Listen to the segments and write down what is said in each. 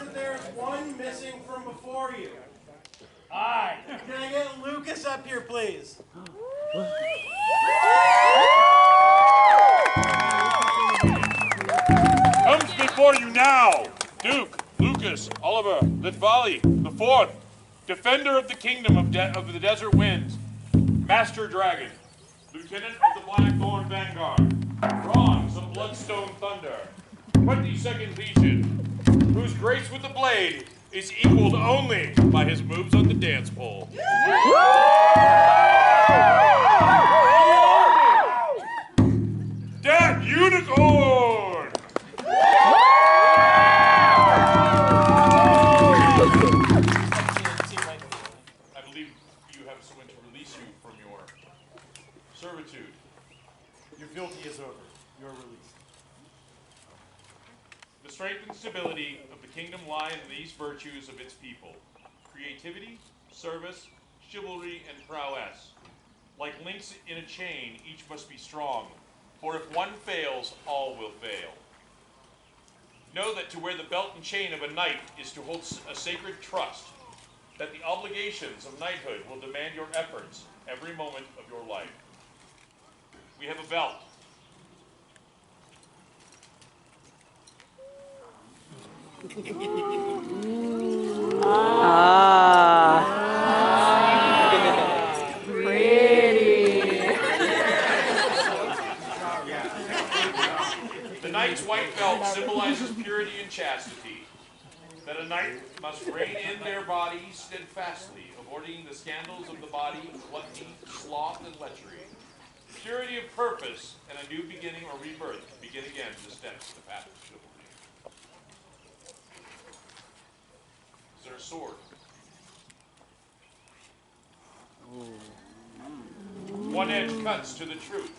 that there is one missing from before you. Aye. Can I get Lucas up here, please? Comes before you now, Duke, Lucas, Oliver, Litvali, the fourth, defender of the kingdom of the desert winds, Master Dragon, Lieutenant of the Blackthorn Vanguard, Bronze of Bloodstone Thunder, 22nd Legion, whose grace with the blade is equaled only by his moves on the dance pole. That unicorn! I believe you have someone to release you from your servitude. Your fealty is over. You are released. The strength and stability of the kingdom lie in these virtues of its people: creativity, service, chivalry, and prowess. Like links in a chain, each must be strong, for if one fails, all will fail. Know that to wear the belt and chain of a knight is to hold a sacred trust, that the obligations of knighthood will demand your efforts every moment of your life. We have a belt. The knight's white belt symbolizes purity and chastity, that a knight must rein in their body steadfastly, avoiding the scandals of the body, gluttony, sloth, and lechery. Purity of purpose and a new beginning or rebirth begin again the steps of the path of chivalry. Is there a sword? One edge cuts to the truth,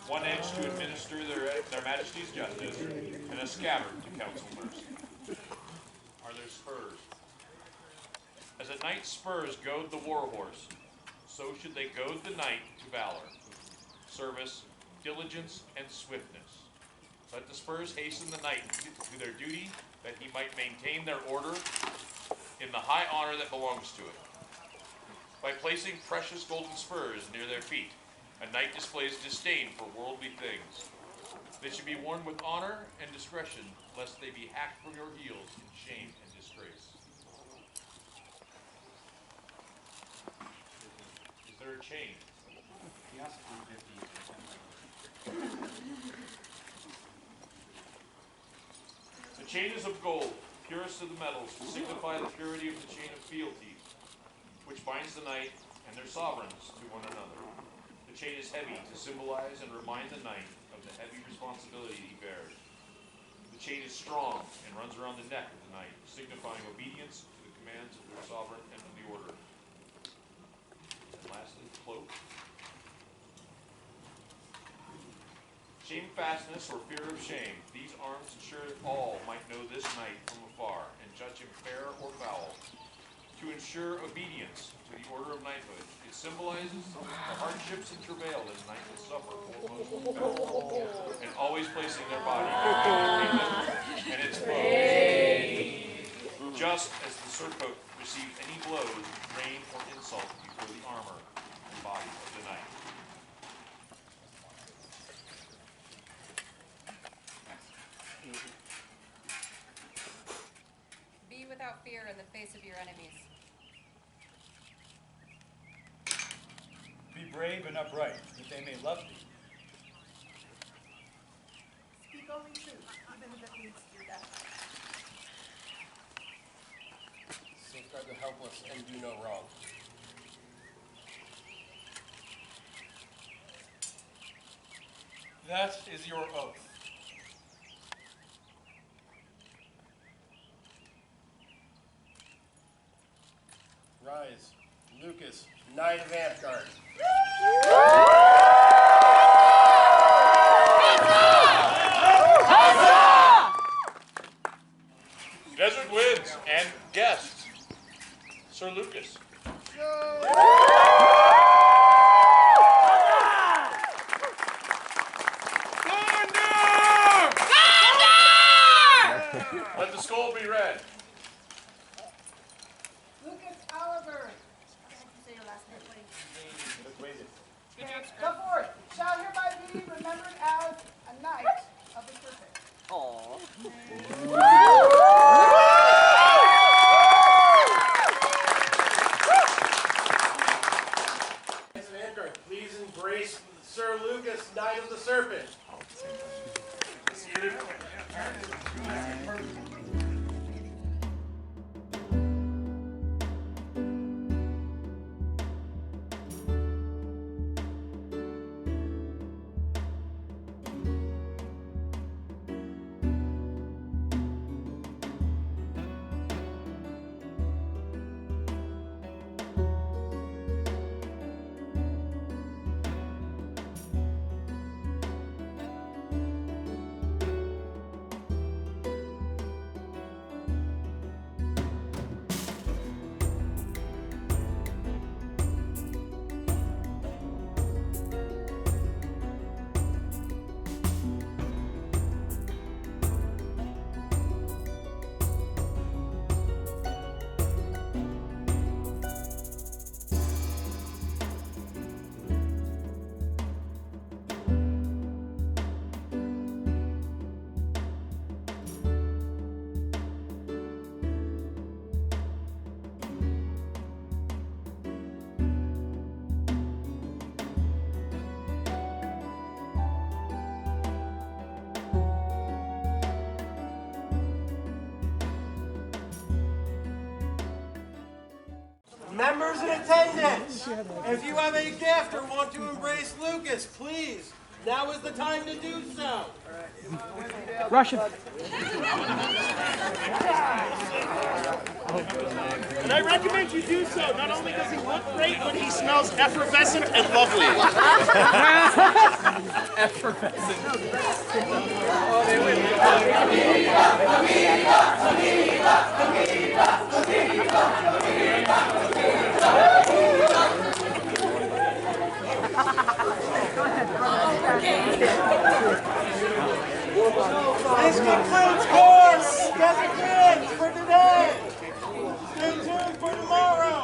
one edge to administer their majesty's justice, and a scabbard to counsel mercy. Are there spurs? As a knight's spurs goad the warhorse, so should they goad the knight to valor, service, diligence, and swiftness. Let the spurs hasten the knight to their duty, that he might maintain their order in the high honor that belongs to it. By placing precious golden spurs near their feet, a knight displays disdain for worldly things. They should be worn with honor and discretion, lest they be hacked from your heels in shame and disgrace. Is there a chain? Yes, 150. The chain is of gold, purest of the metals, to signify the purity of the chain of fealty, which binds the knight and their sovereigns to one another. The chain is heavy to symbolize and remind the knight of the heavy responsibility he bears. The chain is strong and runs around the neck of the knight, signifying obedience to the commands of their sovereign and of the order. And lastly, the cloak. Shamefastness or fear of shame. These arms ensure that all might know this knight from afar and judge him fair or foul. To ensure obedience to the order of knighthood, it symbolizes the hardships and travail that a knight will suffer and always placing their body between the kingdom and its foes. Just as the surcoat received any blows, rain, or insult before the armor and body of the knight. Be without fear in the face of your enemies. Be brave and upright, that they may love thee. Speak only truth, even if it leads to your death. Safeguard the helpless and do no wrong. That is your oath. Rise, Lucas, Knight of Amtgard. Desert winds and guests, Sir Lucas. Let the skull be read. Amtgard, please embrace Sir Lucas, Knight of the Serpent. Members in attendance, if you have a gift or want to embrace Lucas, please, now is the time to do so. Russian. And I recommend you do so. Not only does he look great, but he smells effervescent and lovely. This concludes course designated for today. Stay tuned for tomorrow.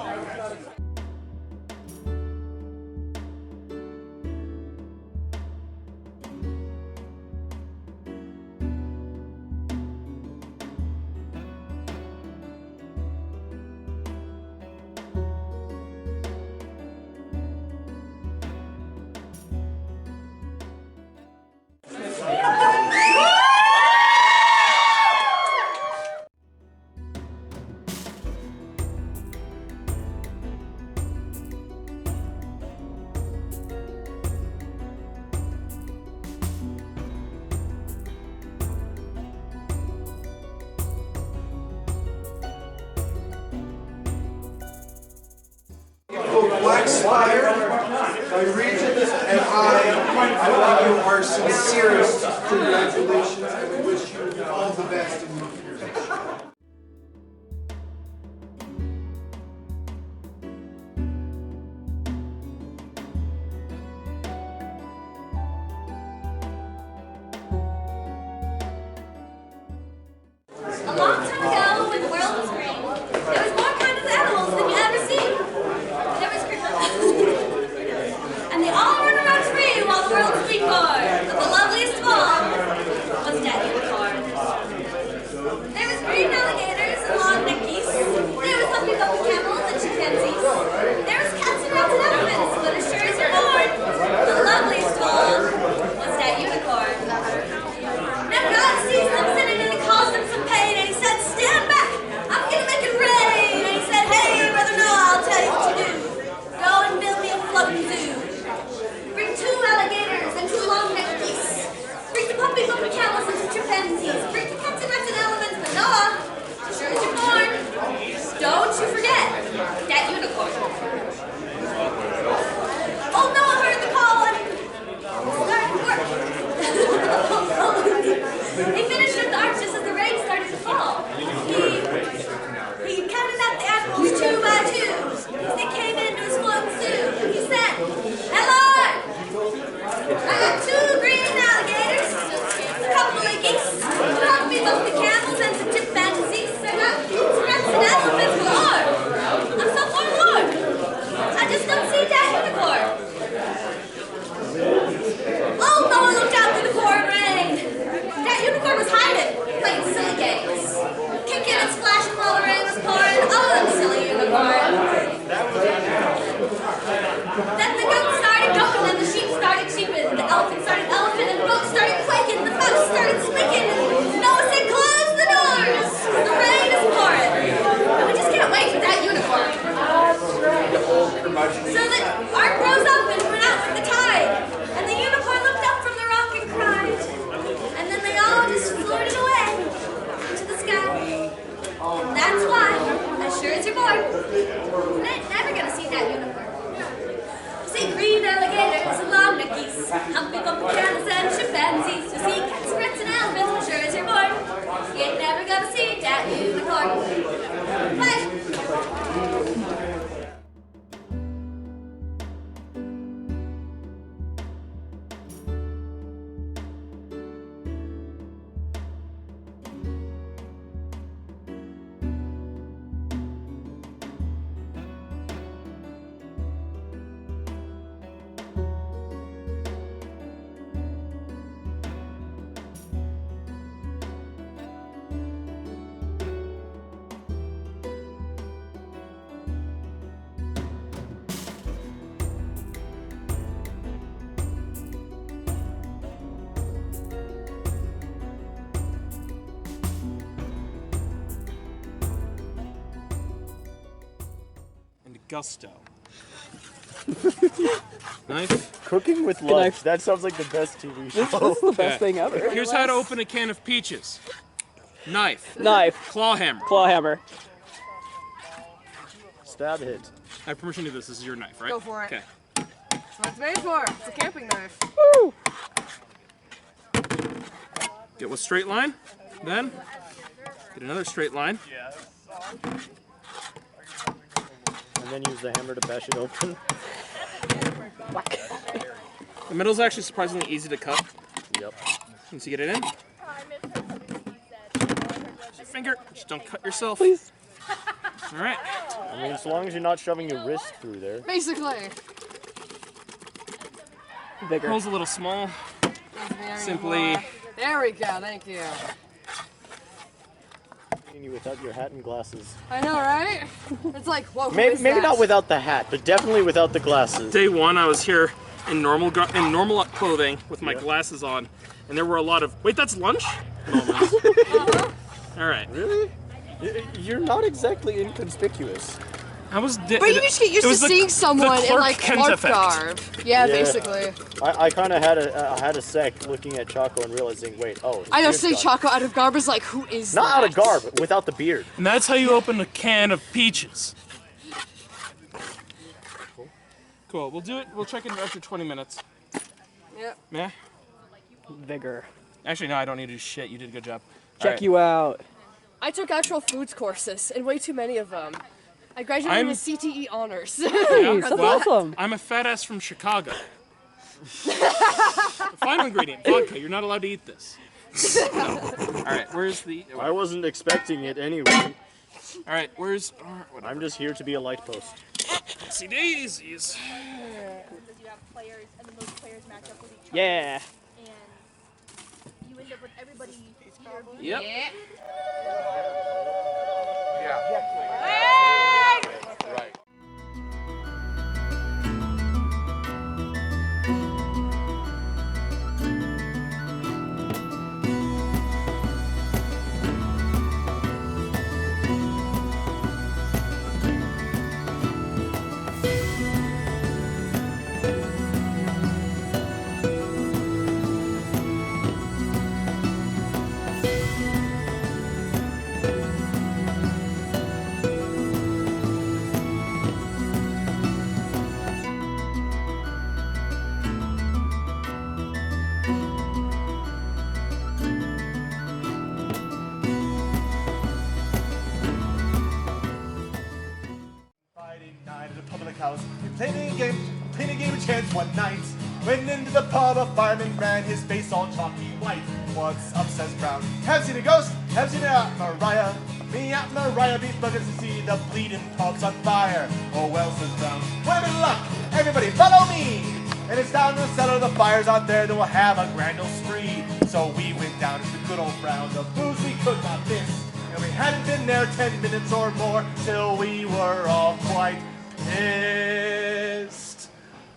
Black Spire, my region, and I you our sincerest congratulations, and we wish you all the best in your future. A long time ago, when the world was green, there was more kinds of animals than you ever see. There was and they all run around free while the world sleep hard. But the loveliest of all was Daddy in the car. There was gusto. Knife. Cooking with love. That sounds like the best TV show. This is the best thing ever. Here's how to open a can of peaches. Knife. Knife. Claw hammer. Claw hammer. Stab hit. I have permission to do this. This is your knife, right? Go for it. Okay. That's what it's made for. It's a camping knife. Woo! Get one straight line. Then get another straight line. And then use the hammer to bash it open. The middle's actually surprisingly easy to cut. Yep. Once you get it in. Use your finger. Just don't cut yourself. Please. All right. I mean, as long as you're not shoving your wrist through there. Basically. Bigger. Hole's a little small. Simply. There we go. Thank you. Without your hat and glasses. I know, right? It's like, whoa. Maybe not without the hat, but definitely without the glasses. Day one, I was here in normal clothing with my glasses on, and there were a lot of that's lunch moments. All right. Really? You're not exactly inconspicuous. I was. But you just get used to seeing someone in like Clark garb. Yeah, basically. I kind of had a sec looking at Choco and realizing, wait, I know, seeing Choco out of garb is like, who is not that? out of garb, but without the beard. And that's how you open a can of peaches. Cool. We'll do it. We'll check in after 20 minutes. Yep. Yeah. Vigor. Actually, no, I don't need to do shit. You did a good job. Check you out. I took actual foods courses, and way too many of them. I graduated with CTE honors. Yeah, That's well, awesome. I'm a fat ass from Chicago. Final ingredient, vodka. You're not allowed to eat this. No. All right, where's the... I wasn't expecting it anyway. All right, where's... I'm just here to be a light post. See daisies. You have players, and then those players match up with each other. Yeah. And you end up with everybody here. Yep. Right. Played a game of chance one night. Went into the pub, a fireman ran, his face all chalky white. What's up, says Brown. Have seen a ghost? Have seen a Mariah? Me at Mariah beat buckets to see the bleeding pubs on fire. Oh well, says Brown. What in luck? Everybody follow me! And it's down to the cellar, the fire's out there, then we'll have a grand old spree. So we went down to the good old Brown, the booze we could not miss. And we hadn't been there 10 minutes or more till we were all quite pissed.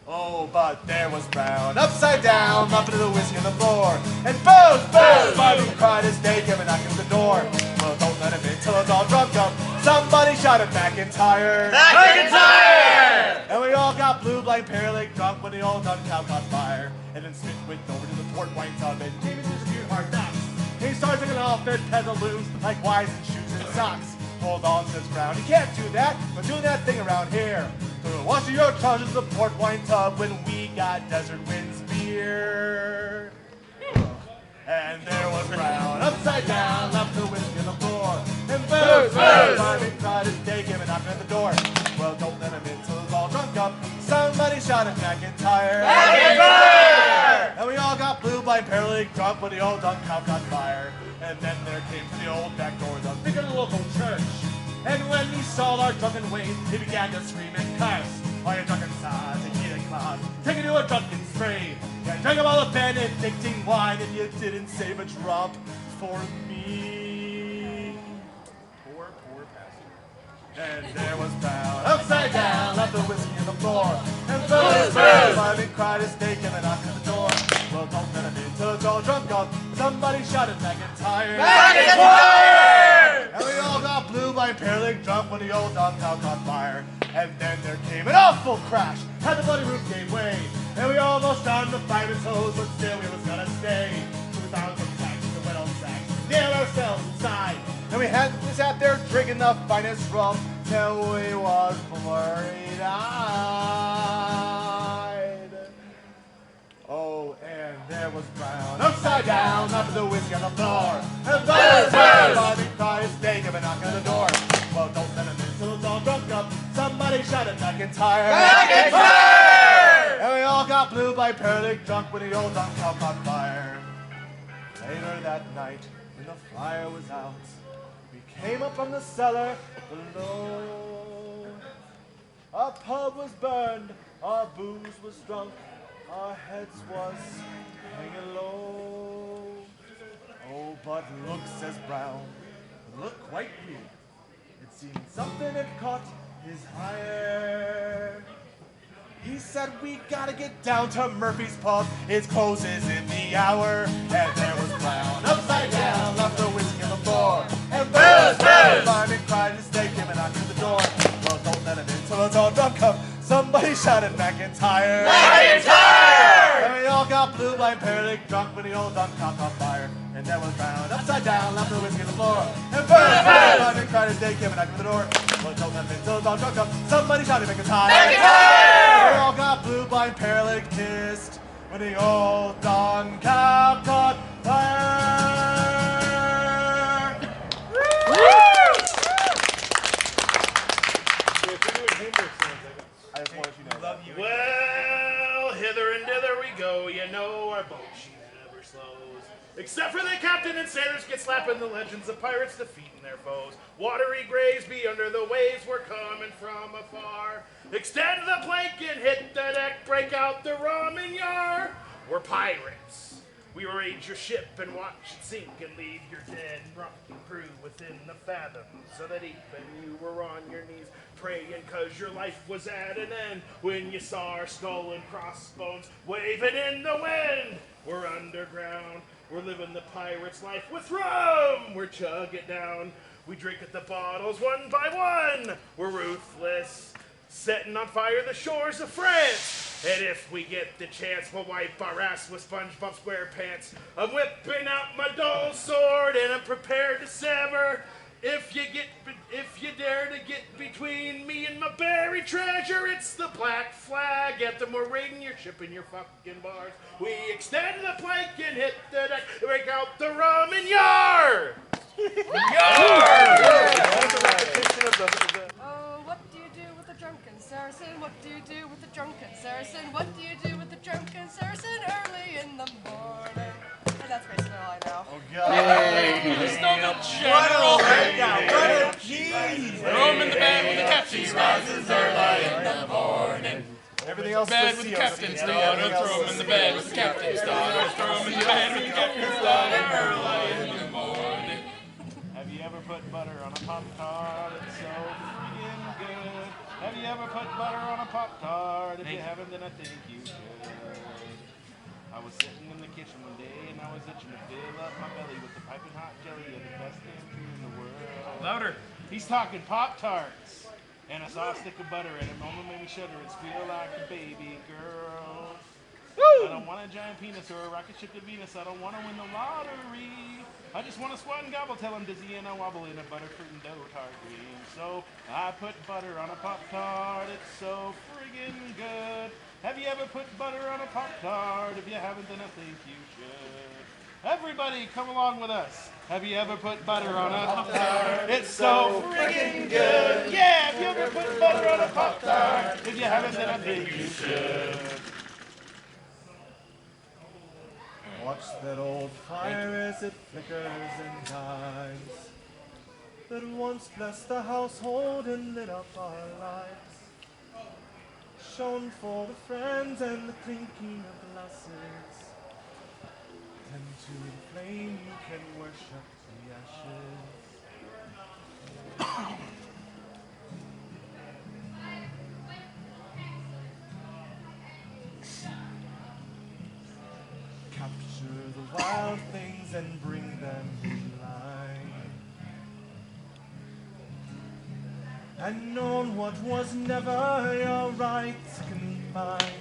Oh, but there was Brown, upside down, bumping to the whiskey on the floor. And booze, booze! Bobby cried his day, came and knocked at the door. Well, don't let him in till it's all drunk up. Somebody shouted McIntyre. McIntyre! And we all got blue, blind, paralytic drunk when the old done cow caught fire. And then Smith went over to the port wine tub and gave us a few hard knocks. And he started taking off their pantaloons like wives and shoes and socks. Hold on, says Brown, you can't do that. We're doing that thing around here. So wash your trousers in the port wine tub when we got Desert Winds beer. And there was Brown, upside down, left the whiskey on the floor. And booze, booze! Marvin cried his day, came and knocked at the door. Well, don't let him in till it's all drunk up. Somebody shouted McIntyre. McIntyre! And we all got blue, blind, paralytic drunk when the old dunk cow caught fire. And then there came to the old back door the big local church. And when he saw our drunken ways, he began to scream and curse. All your drunken sons and heathen clowns, take it to a drunken spree. You drank up all the Benedictine wine and you didn't save a drop for me. Poor, poor pastor. And there was Brown, upside down, left the whiskey on the floor. And booze, booze! Marvin cried his steak and knocked at the door. Well, don't let him in till it's all drunk up. Somebody shouted McIntyre. McIntyre! And we all got blue by paralytic drunk when the old dog cow caught fire. And then there came an awful crash, and the bloody roof gave way. And we almost found the fireman's hose, but still we was gonna stay. So we found some sacks, some wet old sacks, nailed ourselves inside. And we sat there drinking the finest rum till we was blurry-eyed. Oh, and there was Brown, upside down, up to the whiskey on the floor. And Bobby cried his day, gave a knock on the door. Well, don't let him in till it's all drunk up. Somebody shouted McIntyre. McIntyre! And we all got blue by paralytic drunk when the old dunk caught on fire. Later that night, when the fire was out, we came up from the cellar below. Our pub was burned, our booze was drunk, our heads was hanging low. Oh, but look, says Brown, look quite weird. It seemed something had caught his ire. He said, we gotta get down to Murphy's Pub. It closes in the hour. And there was Brown, upside down, left the whiskey on the floor. And booze, Marvin cried his steak, him and knocked at the door. Well, don't let him in till it's all drunk up. Somebody shouted McIntyre. McIntyre! And we all got blue, blind, paralytic drunk when the old dunk caught on fire. And there was Brown, upside down, left the whiskey on the floor. And Marvin cried his steak, him and knocked at the door. Well, don't let him in till it's all drunk up. Somebody shouted McIntyre. McIntyre! We all got blue, blind, paralytic kissed when the old dunk caught fire. I just wanted you to know. Love you. Well, hither and thither we go. You know our boat, she never slows. Except for the captain and sailors get slapping the legends of pirates defeating their foes. Watery graves be under the waves, we're coming from afar. Extend the plank and hit the deck, break out the rum and yar. We're pirates. We raid your ship and watch it sink and leave your dead rocking crew within the fathoms of the deep. And you were on your knees praying cause your life was at an end when you saw our skull and crossbones waving in the wind. We're underground. We're living the pirate's life with rum. We're chugging it down. We drink at the bottles one by one. We're ruthless, setting on fire the shores of France. And if we get the chance, we'll wipe our ass with SpongeBob SquarePants. I'm whipping out my dull sword and I'm prepared to sever. If you dare to get between me and my buried treasure, it's the Black Flag anthem. We're raiding your ship and your fucking bars. We extend the plank and hit the deck, break out the rum and yar! Oh, what do you do with a drunken Saracen? What do you do with a drunken Saracen? What do you do with a drunken Saracen early in the morning? And that's basically all I know. Oh, God. General. Jeez. Throw him in the bed with the captain. He rises early in the morning. Everything else Bed with the captain's daughter. Throw him in the bed with the captain's daughter. Throw him in the bed with the captain's daughter early in the morning. Have you ever put butter on a Pop-Tart? It's so freaking good. Have you ever put butter on a Pop-Tart? If you haven't, then I think you should. I was sitting in the kitchen one day and I was itching to fill up my belly with the piping hot jelly of the best damn food in the world. Louder. He's talking Pop-Tarts. And I saw a stick of butter in it. Mama made me shudder and squeal like a baby girl. Woo! I don't want a giant penis or a rocket ship to Venus. I don't want to win the lottery. I just want to squat and gobble till I'm dizzy and I wobble in a butterfruit and dough tart dream. So I put butter on a Pop-Tart. It's so friggin' good. Have you ever put butter on a Pop-Tart? If you haven't, then I think you should. Everybody, come along with us. Have you ever put butter on a Pop-Tart? It's so friggin' good. Yeah, have you ever put butter on a Pop-Tart? If you haven't, then I think you should. Watch that old fire as it flickers and dies. That once blessed the household and lit up our lives. Shone for the friends and the clinking of glasses. And to the flame you can worship the ashes. Capture the wild things and bring them to life. and known what was never your right to confine.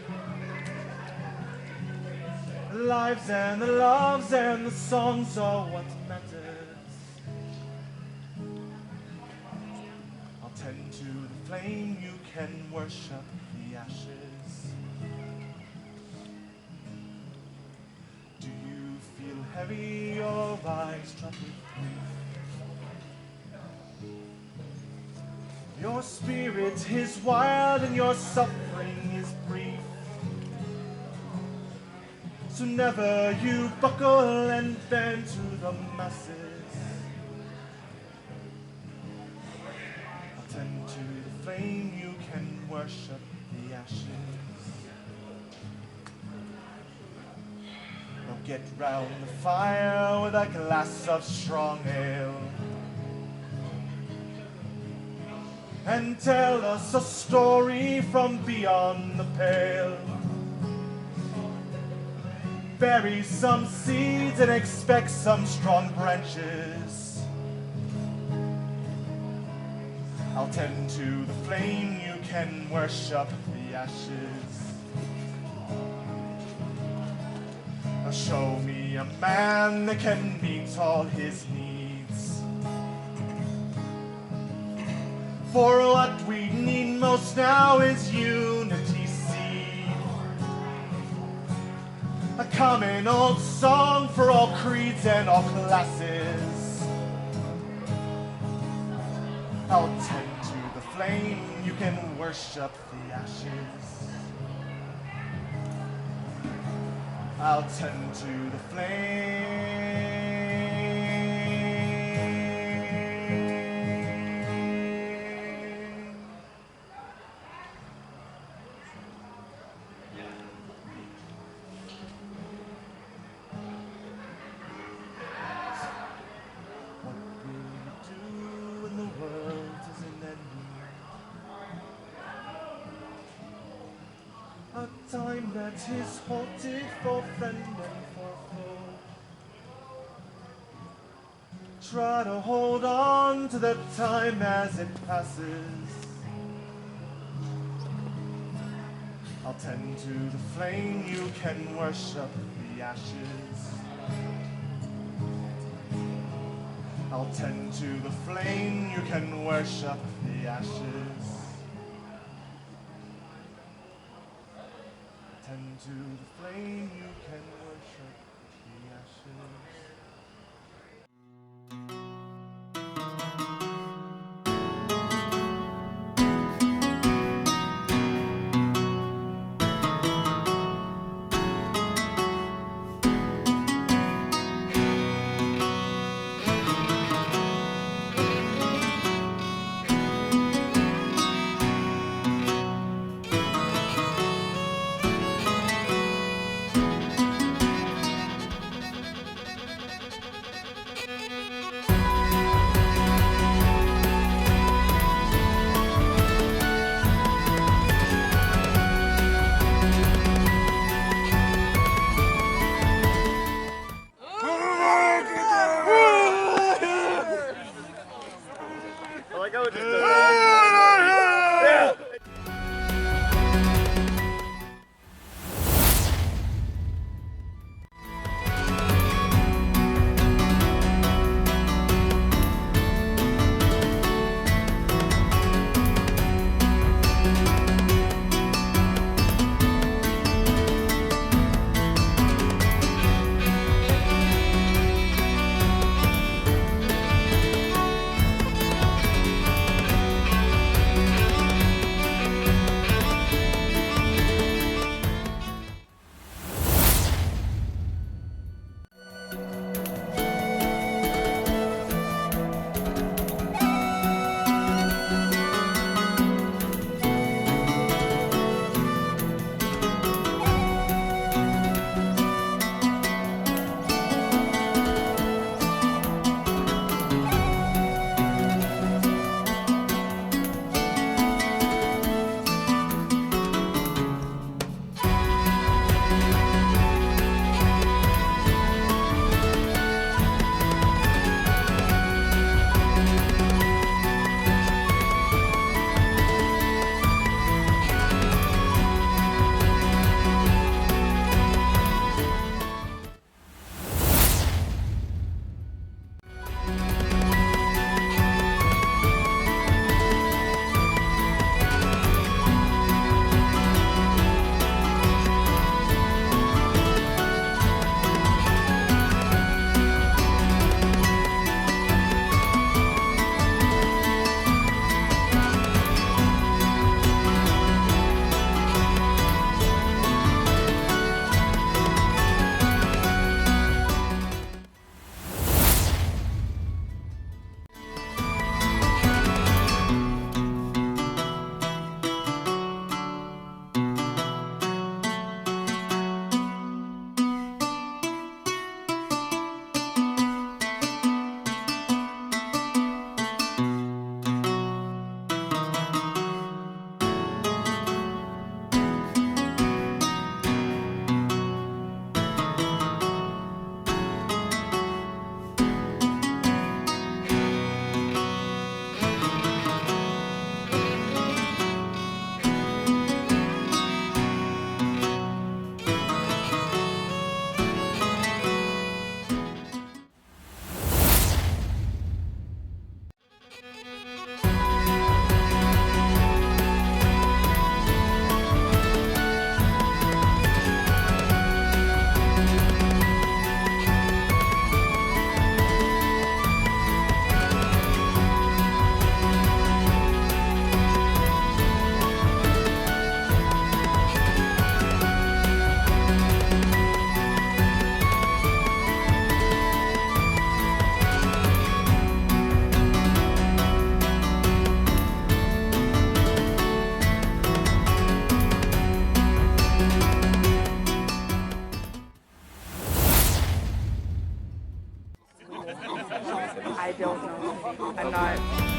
The lives and the loves and the songs are what matters. I'll tend to the flame, you can worship the ashes. Do you feel heavy, your eyes troubled? Your spirit is wild and your suffering is brief. So never you buckle and bend to the masses. Attend to the flame, you can worship the ashes. Now get round the fire with a glass of strong ale. And tell us a story from beyond the pale. Bury some seeds and expect some strong branches. I'll tend to the flame, you can worship the ashes. Now show me a man that can meet all his needs. For what we need most now is unity seed. A common old song for all creeds and all classes. I'll tend to the flame, you can worship the ashes. I'll tend to the flame. Time that is halted for friend and for foe. Try to hold on to the time as it passes. I'll tend to the flame, you can worship the ashes. I'll tend to the flame, you can worship the ashes. Tend to the flame, you can worship the ashes. I don't know. I'm not.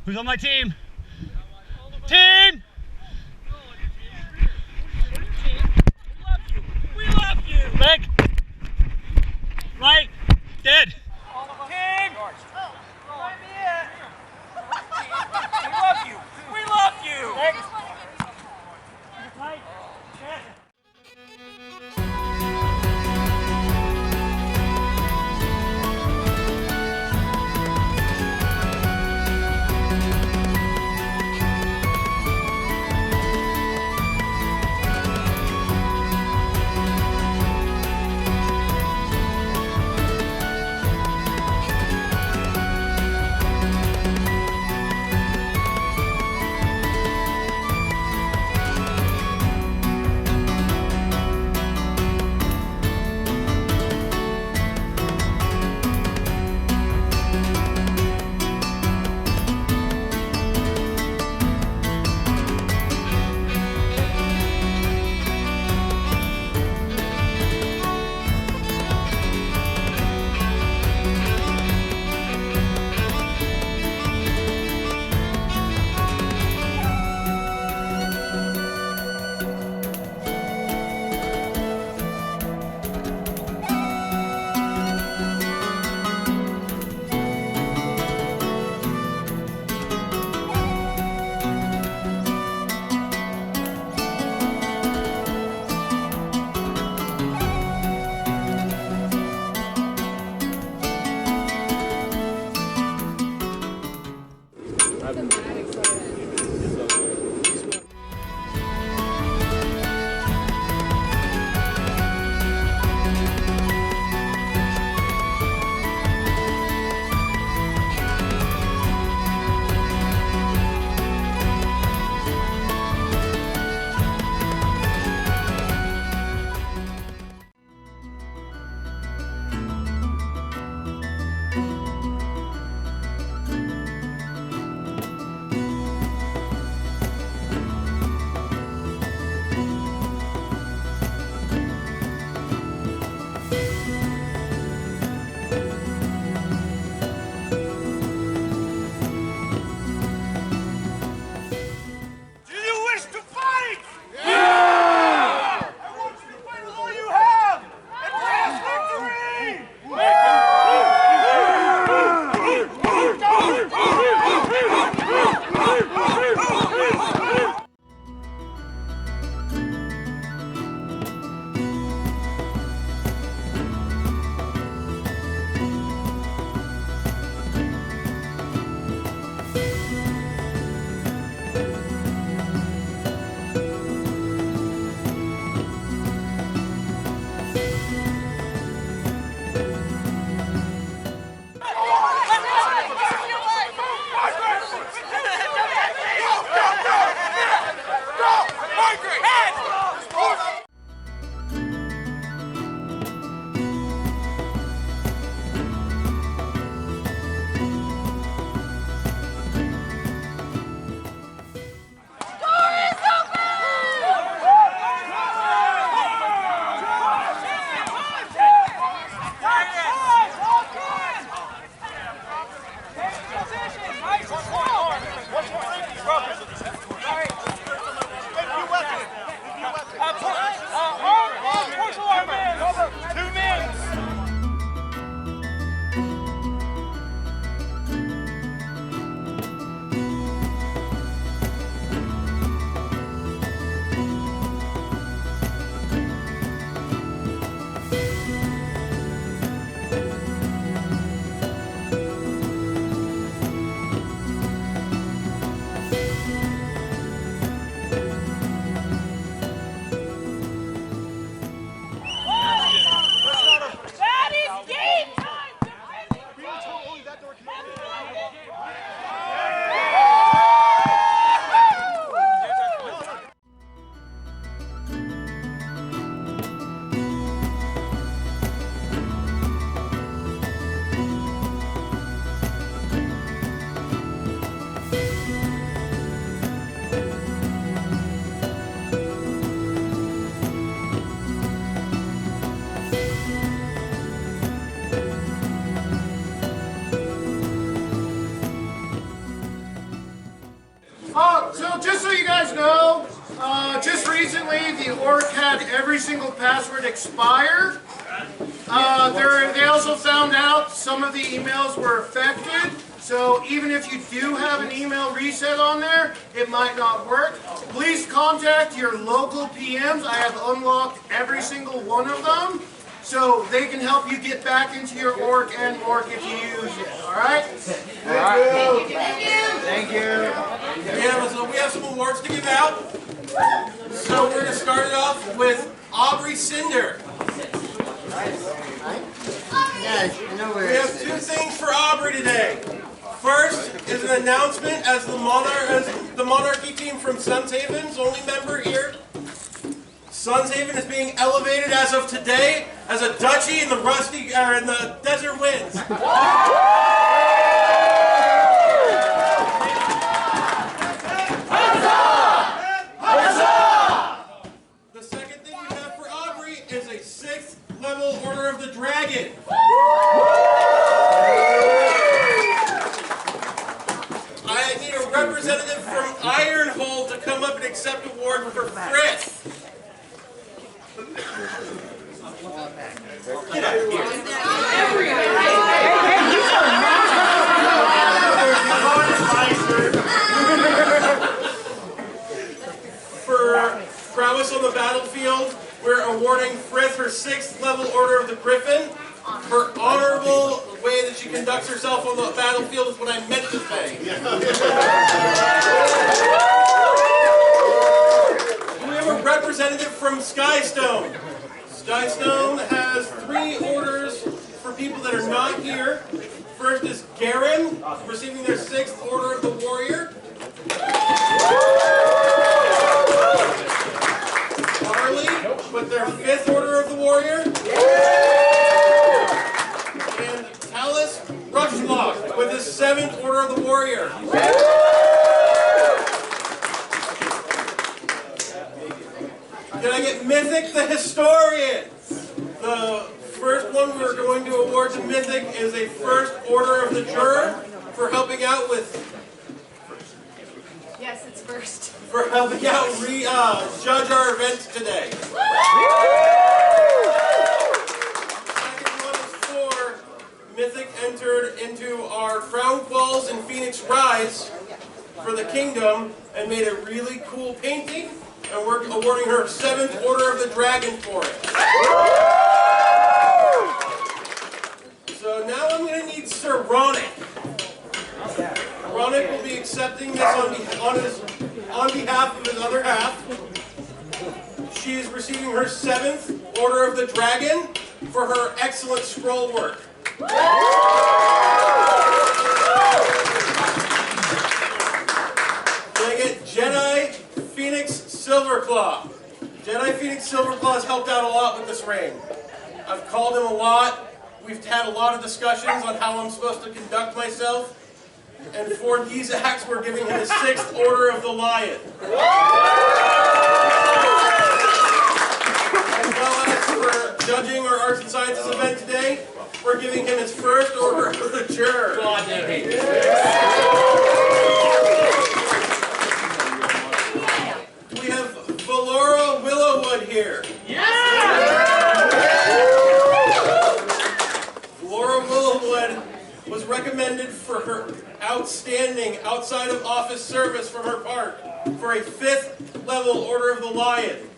Who's on my team? Team! We love you! Leg! Right! Dead! Team! Oh, might be it. We love you! We love you! Right! Dead! the orc had every single password expire. They also found out some of the emails were affected. So even if you do have an email reset on there, it might not work. Please contact your local PMs. I have unlocked every single one of them, so they can help you get back into your orc and orc if you use it. All right? Thank you. Yeah, so we have some awards to give out. So we're going to start it off with Aubrey Cinder. We have two things for Aubrey today. First is an announcement as the Monarchy team from Sunshaven's only member here. Sunshaven is being elevated as of today as a duchy in the desert winds. The second thing we have for Aubrey is a 6th level Order of the Dragon. I need a representative from Ironhold to come up and accept award for Frith. Get up here. For prowess on the battlefield, we're awarding Frith her 6th level Order of the Griffin. Her honorable way that she conducts herself on the battlefield is what I meant to say. We have a representative from Skystone. Skystone has 3 orders for people that are not here. First is Garen, receiving their 6th Order of the Warrior. Harley, with their 5th Order of the Warrior. And Talus Rushlock, with his 7th Order of the Warrior. Can I get Mythic the Historian? The first one we're going to award to Mythic is a 1st Order of the Juror for helping out with... Yes, it's first. For helping out judge our event today. Second one is for Mythic entered into our Crown Qualls and Phoenix Rise for the Kingdom and made a really cool painting. And we're awarding her 7th Order of the Dragon for it. So now I'm going to need Sir Ronick. Ronick will be accepting this on behalf of his other half. She is receiving her 7th Order of the Dragon for her excellent scroll work. Can I get Jedi Phoenix Silverclaw? Jedi Phoenix Silverclaw has helped out a lot with this reign. I've called him a lot. We've had a lot of discussions on how I'm supposed to conduct myself. And for these acts, we're giving him his 6th Order of the Lion. As well as for judging our Arts and Sciences event today, we're giving him his 1st Order of the Juror. We have Valora Willowwood here. Valora Willowwood was recommended for her outstanding outside of office service from her park for a 5th level Order of the Lion.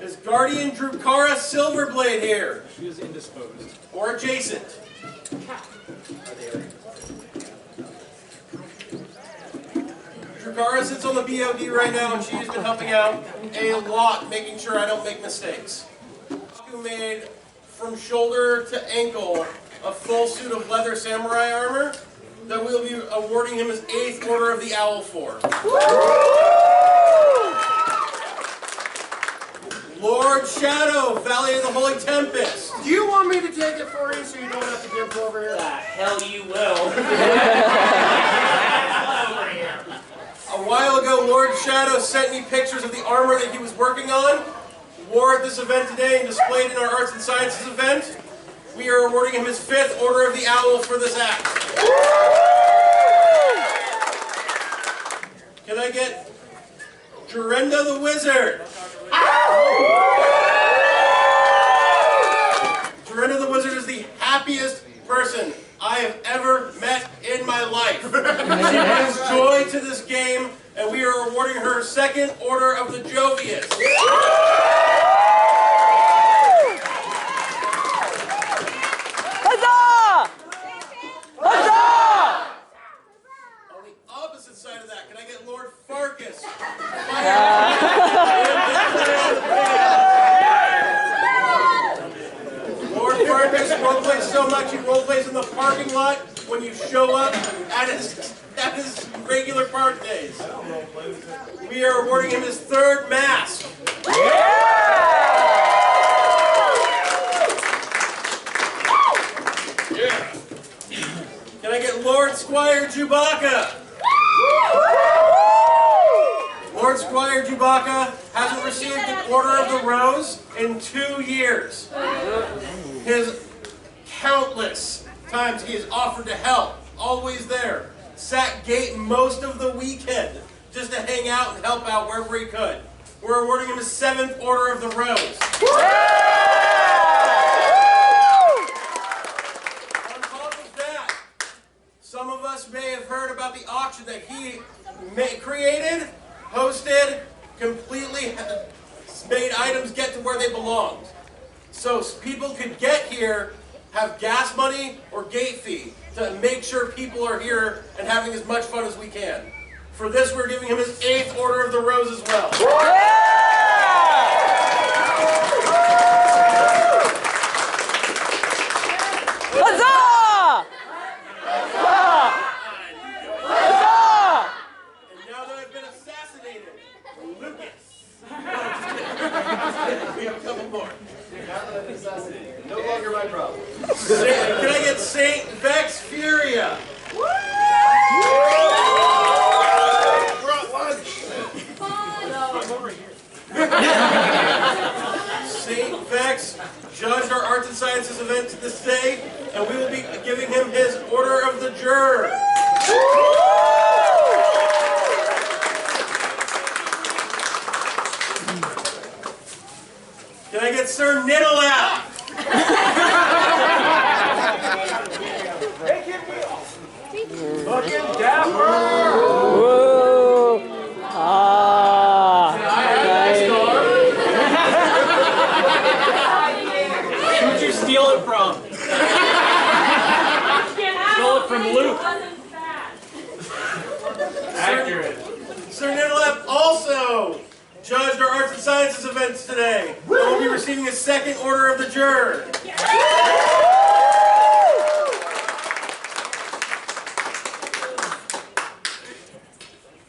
Is Guardian Drukara Silverblade here? She is indisposed. Or adjacent. Drukara sits on the BOD right now and she's been helping out a lot, making sure I don't make mistakes. Who made from shoulder to ankle a full suit of leather samurai armor that we'll be awarding him his 8th Order of the Owl for. Lord Shadow, Valley of the Holy Tempest. Do you want me to take it for you so you don't have to dip over here? The hell you will. A while ago, Lord Shadow sent me pictures of the armor that he was working on, wore at this event today, and displayed in our Arts and Sciences event. We are awarding him his 5th Order of the Owl for this act. Can I get Jarrod the Wizard? Jarrod the Wizard is the happiest person I have ever met in my life. She brings joy to this game, and we are awarding her second Order of the Jovius. Huzzah! Huzzah! On the opposite side of that, can I get Lord Farkas? Lord Farkas roleplays so much he roleplays in the parking lot when you show up at his regular park days. We are awarding him his third mask. Can I get Lord Squire Chewbacca? Lord Squire Chewbacca hasn't received the Order of the Rose in 2 years. His countless times he has offered to help, always there. Sat gate most of the weekend just to hang out and help out wherever he could. We're awarding him his 7th Order of the Rose. On top of that, some of us may have heard about the auction that he created, hosted, completely made items get to where they belonged. So people could get here, have gas money or gate fee to make sure people are here and having as much fun as we can. For this, we're giving him his 8th Order of the Rose as well. Huzzah! Huzzah! And now that I've been assassinated, Lucas. We have a couple more. No longer my problem. Can I get Saint Vex Furia? Brought lunch. I'm over here. Saint Vex judged our Arts and Sciences event this day, and we will be giving him his Order of the Jur. Can I get Sir Niddlelap? Fucking dapper! Whoa! Ah! Who'd you steal it from? Stole it from Luke. Accurate. Sir Niddlelap also judged our Arts and Sciences events today. And will be receiving his 2nd Order of the Jur.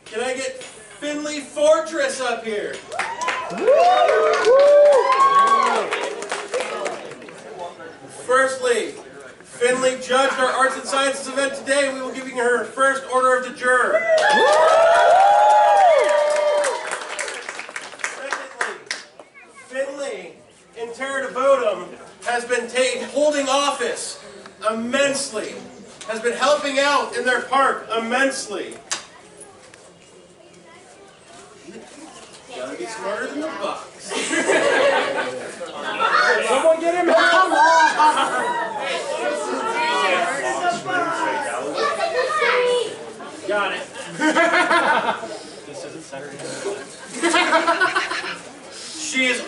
Can I get Finley Fortress up here? Firstly, Finley judged our Arts and Sciences event today. We will be giving her 1st Order of the Jur. Secondly, Finley in Terra Devotum has been holding office immensely, has been helping out in their park immensely. Gotta be smarter than the box. Someone get him help! Got it. This isn't Saturday. She is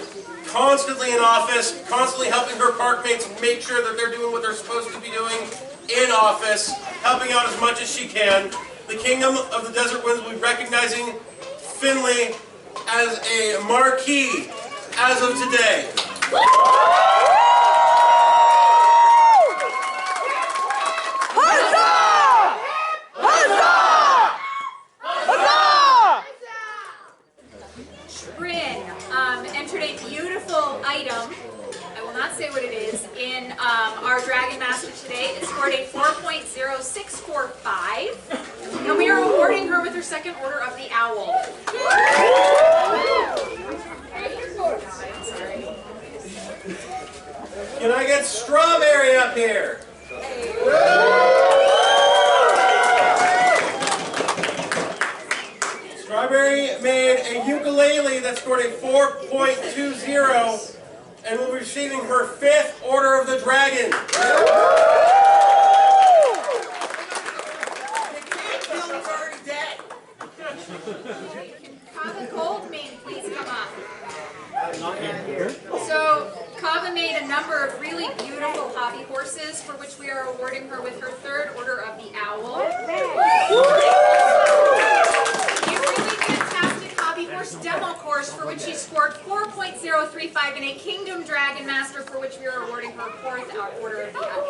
constantly in office, constantly helping her parkmates make sure that they're doing what they're supposed to be doing in office, helping out as much as she can. The Kingdom of the Desert Winds will be recognizing Finley as a marquee as of today. Huzzah! Huzzah! Huzzah! Bryn entered a beautiful item, I will not say what it is, in our Dragonmaster today. It scored a 4.0645, and we are awarding her with her 2nd Order of the Owl. Can I get Strawberry up here? made a ukulele that scored a 4.20 and will be receiving her 5th Order of the Dragon. Kava Goldmane, please come up. So, Kava made a number of really beautiful hobby horses for which we are awarding her with her 3rd Order of the Owl. A really fantastic hobby horse demo course for which she scored 4.035 and a Kingdom Dragonmaster for which we are awarding her 4th Order of the Owl.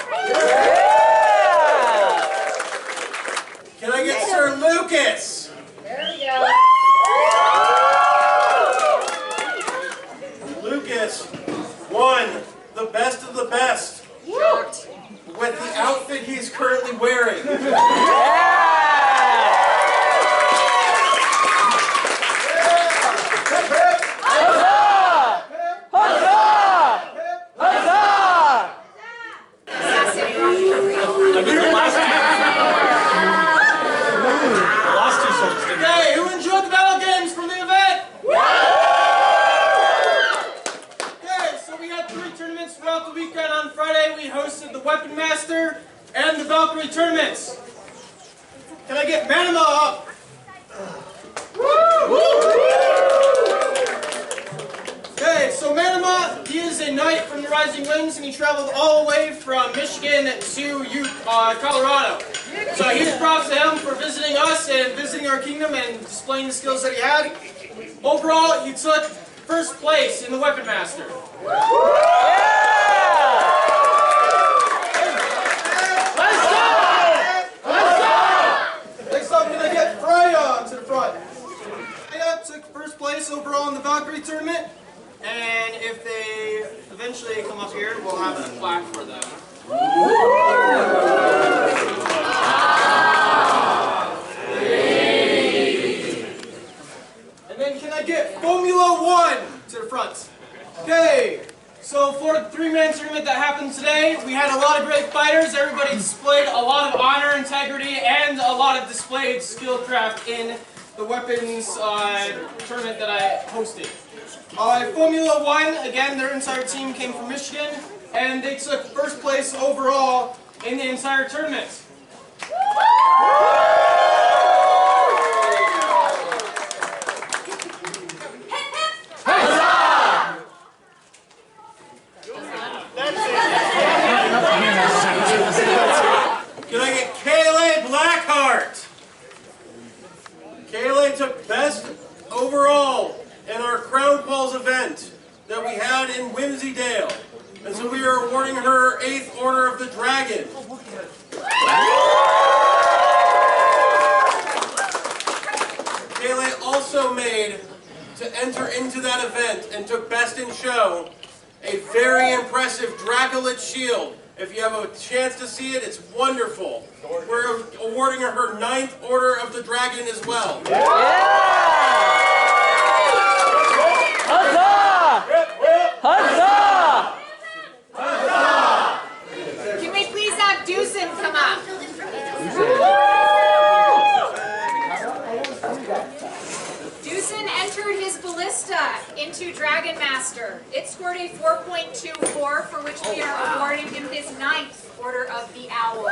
Can I get Sir Lucas? There we go. Lucas won the best of the best with the outfit he's currently wearing. Hey, who enjoyed the battle games from the event? Okay, so we had 3 tournaments throughout the weekend. On Friday, we hosted the Weaponmaster and the Valkyrie tournaments. Can I get Manima up? Okay, so Manima, he is a knight from the Rising Winds, and he traveled all the way from Michigan to Colorado. So huge props to him for visiting us and visiting our kingdom and displaying the skills that he had. Overall, he took 1st place in the Weaponmaster. Next up, can I get Freya to the front? Freya took 1st place overall in the Valkyrie tournament. And if they eventually come up here, we'll have a plaque for them. And then can I get Formula 1 to the front? Okay, so for the 3-man tournament that happened today, we had a lot of great fighters. Everybody displayed a lot of honor, integrity, and a lot of displayed skillcraft in the weapons tournament that I hosted. Formula 1, again, their entire team came from Michigan, and they took 1st place overall in the entire tournament. Can I get Kayleigh Blackheart? Kayleigh took best overall in our Crown Balls event that we had in Whimsydale. And so we are awarding her 8th Order of the Dragon. Kayleigh also made, to enter into that event and took best in show, a very impressive Dracolit shield. If you have a chance to see it, it's wonderful. We're awarding her her 9th Order of the Dragon as well. Huzzah! Huzzah! Huzzah! Can we please have Doosan come up? Doosan entered his Balista into Dragonmaster. It scored a 4.24, for which we are awarding him his 9th Order of the Owl.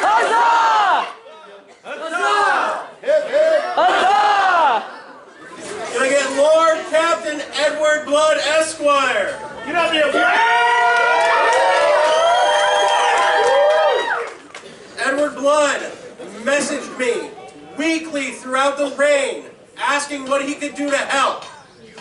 Huzzah! Huzzah! Can I get Lord Captain Edward Blood Esquire? Get out there, Edward Blood messaged me weekly throughout the reign, asking what he could do to help.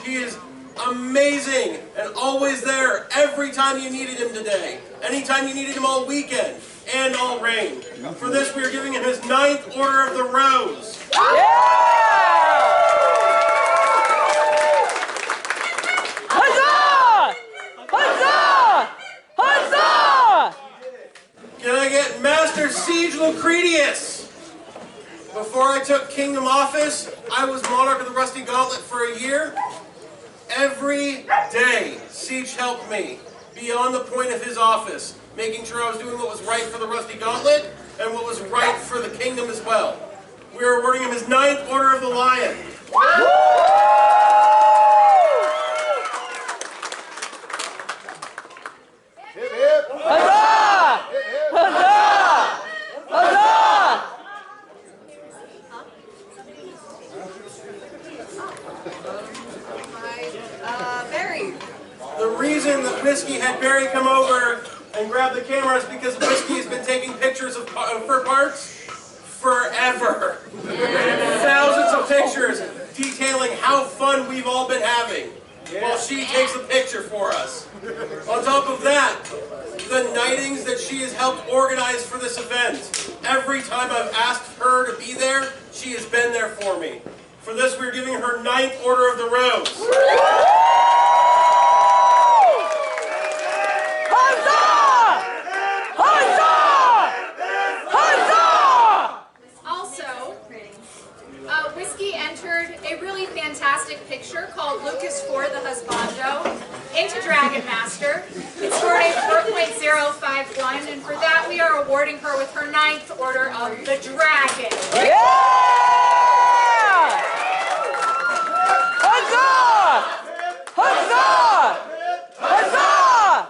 He is amazing and always there every time you needed him today, anytime you needed him all weekend and all reign. For this, we are giving him his 9th Order of the Rose. Huzzah! Huzzah! Huzzah! Can I get Master Siege Lucretius? Before I took Kingdom office, I was Monarch of the Rusty Gauntlet for a year. Every day, Siege helped me beyond the point of his office, making sure I was doing what was right for the Rusty Gauntlet, and what was right for the kingdom as well. We are awarding him his 9th Order of the Lion. Hip, hip. Huzzah! Hip, hip. Huzzah! Huzzah! Barry. The reason that Whiskey had Barry come over and grab the camera is because Whiskey has been taking pictures of fur parts forever. Thousands of pictures detailing how fun we've all been having while she takes a picture for us. On top of that, the nightings that she has helped organize for this event. Every time I've asked her to be there, she has been there for me. For this, we're giving her 9th Order of the Rose. Also, Whiskey entered a really fantastic picture called Lucas Ford the Husbando into Dragonmaster. It scored a 4.051, and for that we are awarding her with her 9th Order of the Dragon. Yeah! Huzzah! Huzzah! Huzzah!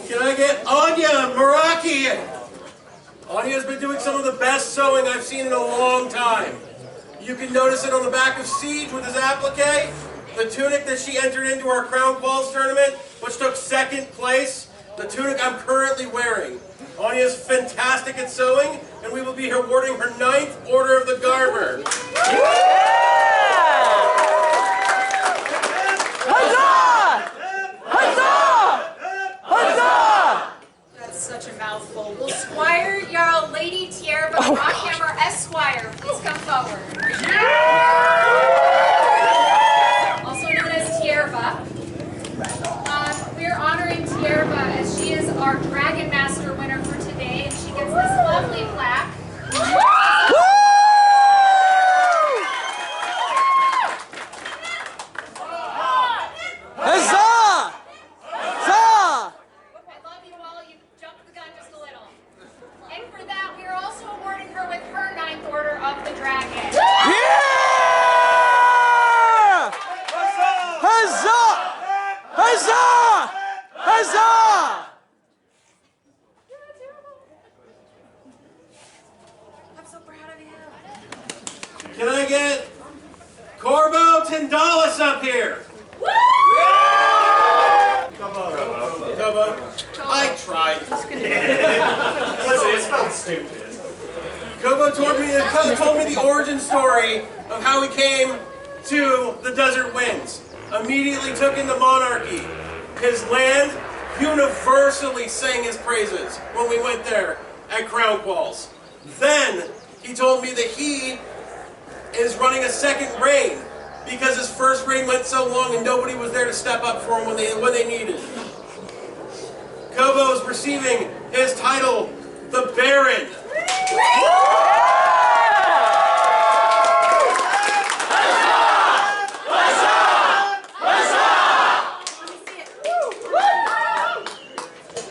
Can I get Anya Monarchy? Anya's been doing some of the best sewing I've seen in a long time. You can notice it on the back of Siege with his applique, the tunic that she entered into our Crown Quals tournament, which took 2nd place, the tunic I'm currently wearing. Anya's fantastic at sewing, and we will be awarding her 9th Order of the Garber. Huzzah! Huzzah! Huzzah! That's such a mouthful. Will Squire Jarl Lady Tierba Rockhammer Esquire please come forward? Also known as Tierba. We are honoring Tierba as she is our Dragonmaster winner for today, and she gets this lovely plaque. Huzzah! Huzzah! I love you all. You jumped the gun just a little. And for that, we are also awarding her with her 9th Order of the Dragon. Yeah! Huzzah! Huzzah! Huzzah! I'm so proud of you. Can I get Corbo Tindalis up here? Kobo. I tried. Listen, it sounds stupid. Kobo told me the origin story of how he came to the Desert Winds. Immediately took into Monarchy. His land universally sang his praises when we went there at Crown Quals. Then he told me that he is running a 2nd reign because his 1st reign went so long and nobody was there to step up for him when they needed. Kobo is receiving his title, the Baron.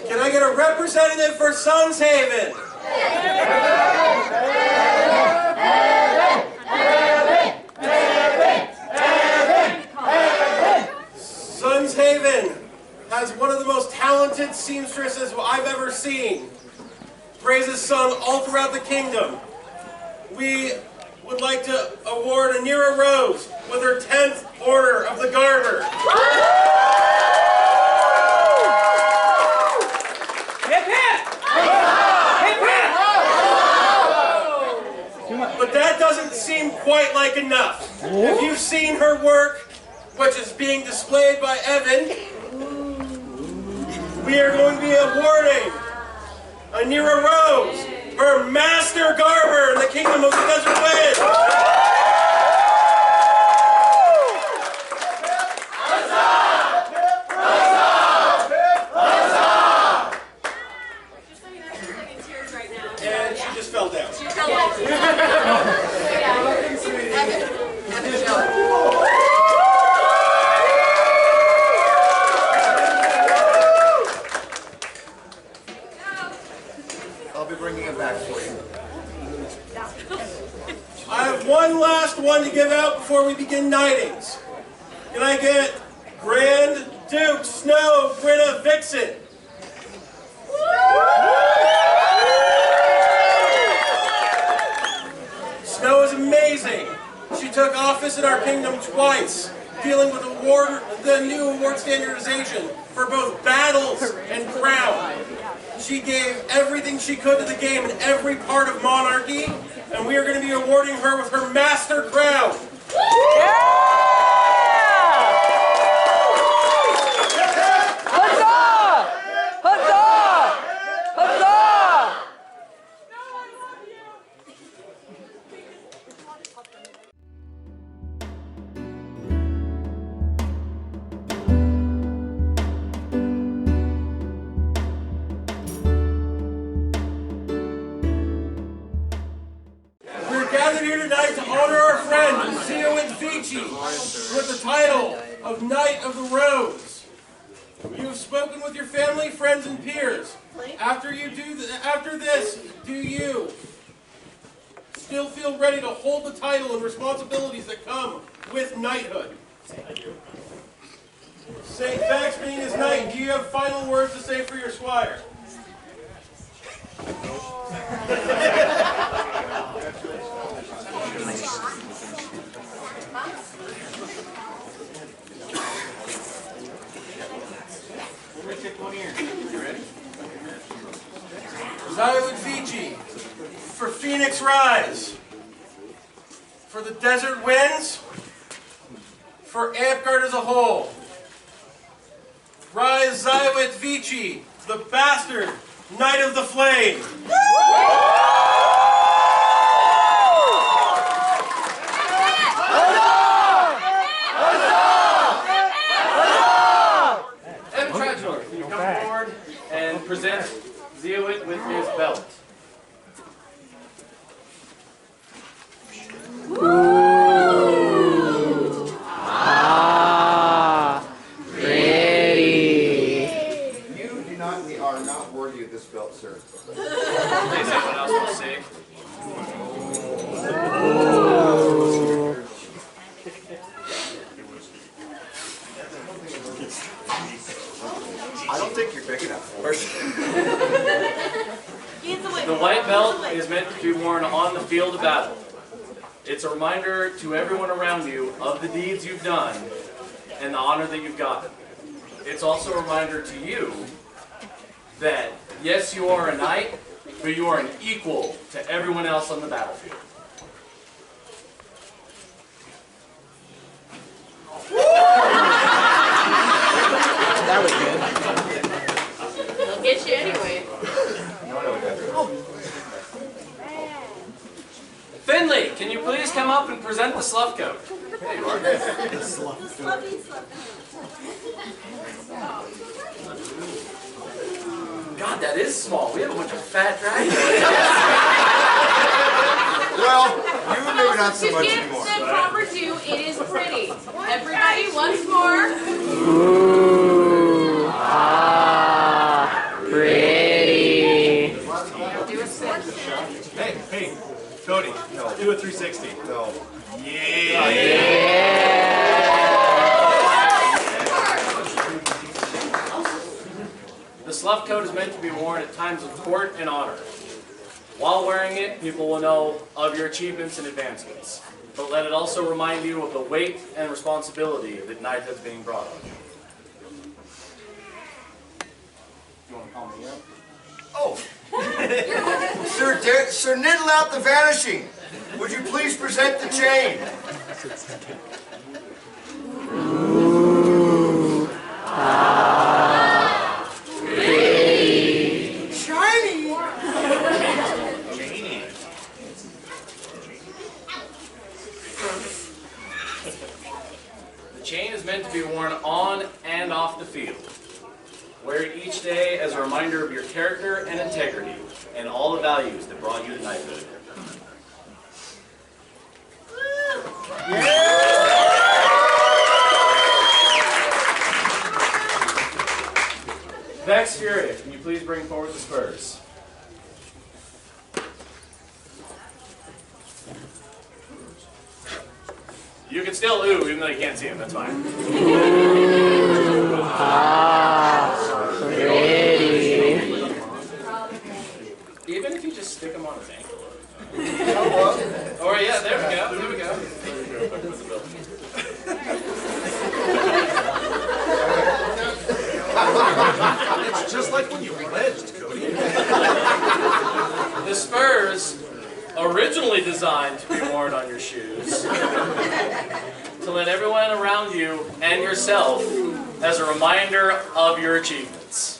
Can I get a representative for Sunshaven? Sunshaven has one of the most talented seamstresses I've ever seen. Praises sung all throughout the kingdom. We would like to award Anira Rose with her 10th Order of the Garter. Hip hip! Hip hip! But that doesn't seem quite like enough. If you've seen her work, which is being displayed by Evan, we are going to be awarding Anira Rose her Master Garber in the Kingdom of the Desert Wind. And she just fell down. I have one last one to give out before we begin knightings. Can I get Grand Duke Snow Britta Vixen? Snow is amazing. She took office in our kingdom twice, dealing with the new award standardization for both battles and crown. She gave everything she could to the game in every part of Monarchy, and we are going to be awarding her with her Master Crown. With the title of Knight of the Rose. You have spoken with your family, friends, and peers. After this, do you still feel ready to hold the title and responsibilities that come with knighthood? St. Vax being his knight, do you have final words to say for your squire? Zioet for Phoenix Rise, for the Desert Winds, for Amtgard as a whole. Rise Zioet Vici, the bastard Knight of the Flame. Amtgard, can you come forward and present Zioet with his belt? Are not worthy of this belt, sir. Is anyone else want to say? I don't think you're big enough for it. The white belt is meant to be worn on the field of battle. It's a reminder to everyone around you of the deeds you've done and the honor that you've gotten. It's also a reminder to you that, yes, you are a knight, but you are an equal to everyone else on the battlefield. That was good. They'll get you anyway. Finley, can you please come up and present the slough coat? There you are. The slough coat. God, that is small. We have a bunch of fat dragons. Well, you maybe not so To much give anymore. the proper due, it is pretty. Everybody, once more. Ooh, pretty. Do a spin. Hey, Cody, do a 360. No. The slough coat is meant to be worn at times of court and honor. While wearing it, people will know of your achievements and advancements. But let it also remind you of the weight and responsibility that knighthood's being brought on you. You want to call me up? Oh. Sir Niddle out the Vanishing, would you please present the chain? Pretty. Shiny. The chain is meant to be worn on and off the field. Wear it each day as a reminder of your character and integrity and all the values that brought you to knighthood. Vex Fury, can you please bring forward the spurs? You can still ooh, even though you can't see him. That's fine. Pretty. Even if you just stick him on his ankle. Or yeah, there we go. There we go. It's just like when you pledged, Cody. The spurs, originally designed to be worn on your shoes, to let everyone around you and yourself as a reminder of your achievements.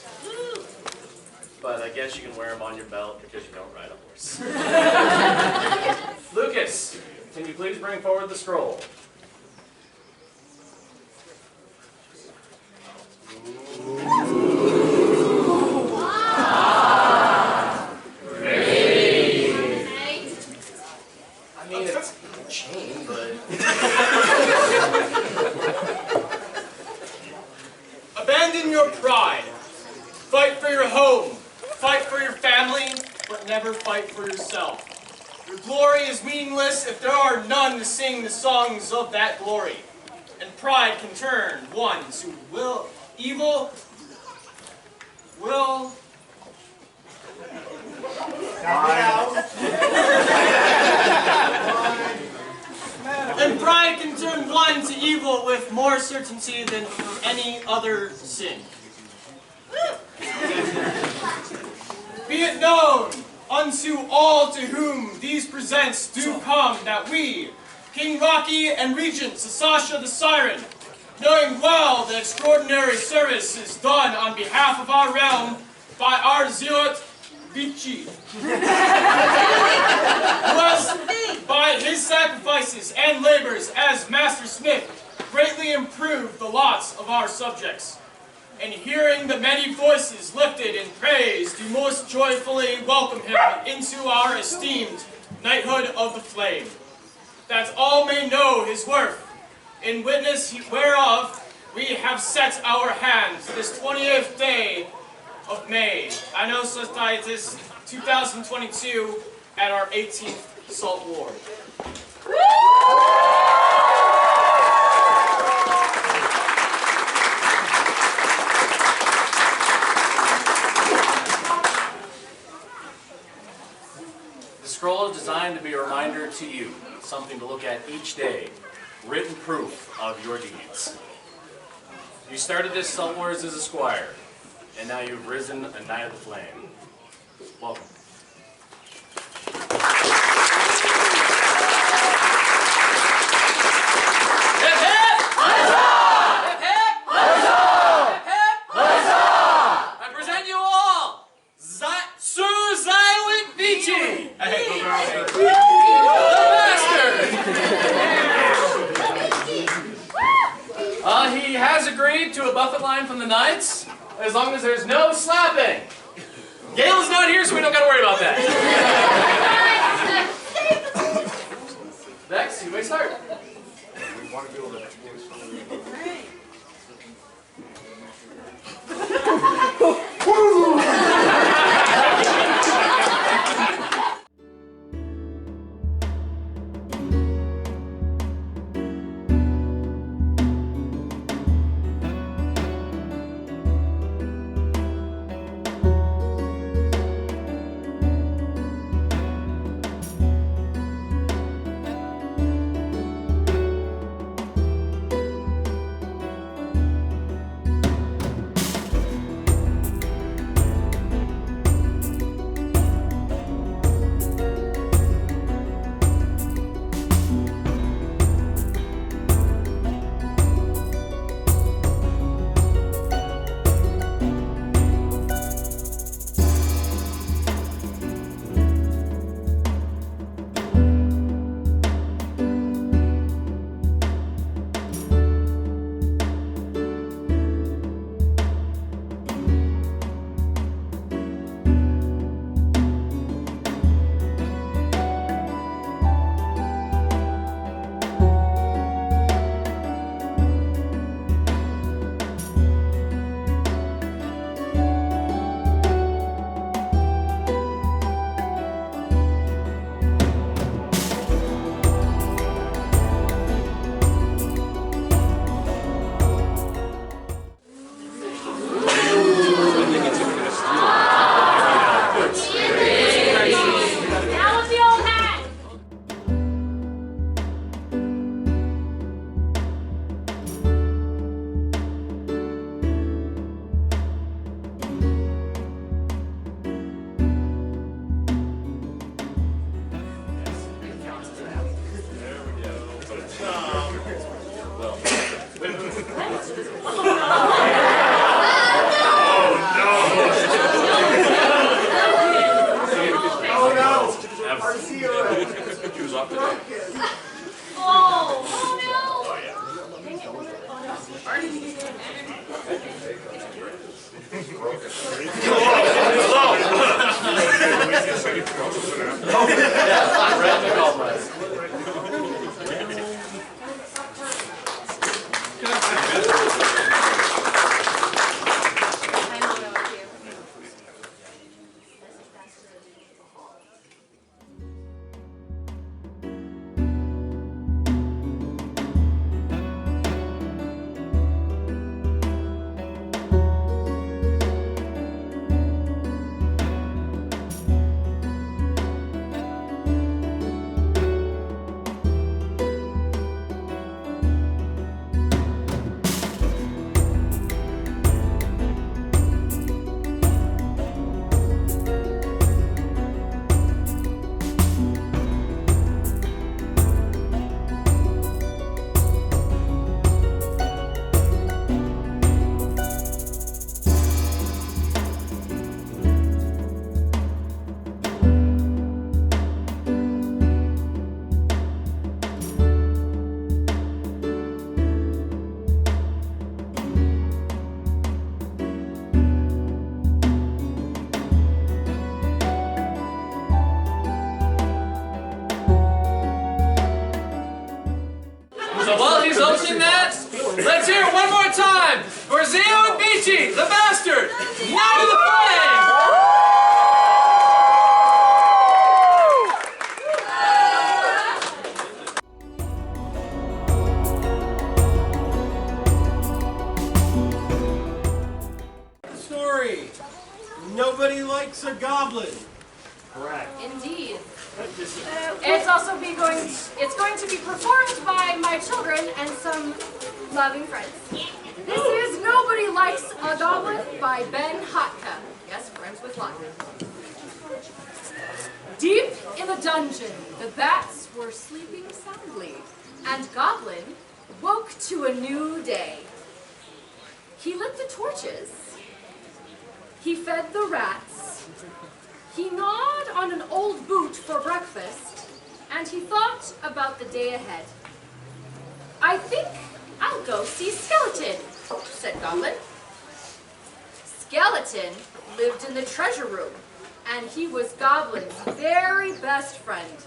But I guess you can wear them on your belt because you don't ride a horse. Lucas, can you please bring forward the scroll? I mean, it's a chain, but... Abandon your pride. Fight for your home. Fight for your family, but never fight for yourself. Your glory is meaningless if there are none to sing the songs of that glory. And pride can turn ones who will evil will and pride can turn one to evil with more certainty than any other sin. Be it known unto all to whom these presents do come that we, King Rocky and Regent Sasasha the Siren, knowing well the extraordinary service is done on behalf of our realm by our Zioet Vici, who has, by his sacrifices and labors as Master Smith, greatly improved the lots of our subjects. And hearing the many voices lifted in praise, do most joyfully welcome him into our esteemed knighthood of the flame, that all may know his worth, in witness whereof we have set our hands this 20th day of May, Anno Solstitis 2022, at our 18th Salt War. The scroll is designed to be a reminder to you, something to look at each day, written proof of your deeds. You started this Salt Wars as a squire, and now you've risen a Knight of the Flame. Welcome. Hip hip! Huzzah! Hip hip! Huzzah! Hip hip! Huzzah! I present you all, Sir Zioet Vici! He has agreed to a buffet line from the Knights, as long as there's no slapping. Gale is not here, so we don't got to worry about that. Vex, you may start. We want to be able to Oh no! Ever. She was off today. Oh So while he's opening that, let's hear it one more time for Zioet the Bastard, Knight of the Story. Nobody likes a goblin. Indeed. It's also going to be performed by my children and some loving friends. This is Nobody Likes a Goblin by Ben Hotka. Yes, rhymes with luck. Deep in the dungeon, the bats were sleeping soundly, and Goblin woke to a new day. He lit the torches. He fed the rats. He gnawed on an old boot for breakfast, and he thought about the day ahead. I think I'll go see Skeleton, said Goblin. Skeleton lived in the treasure room, and he was Goblin's very best friend.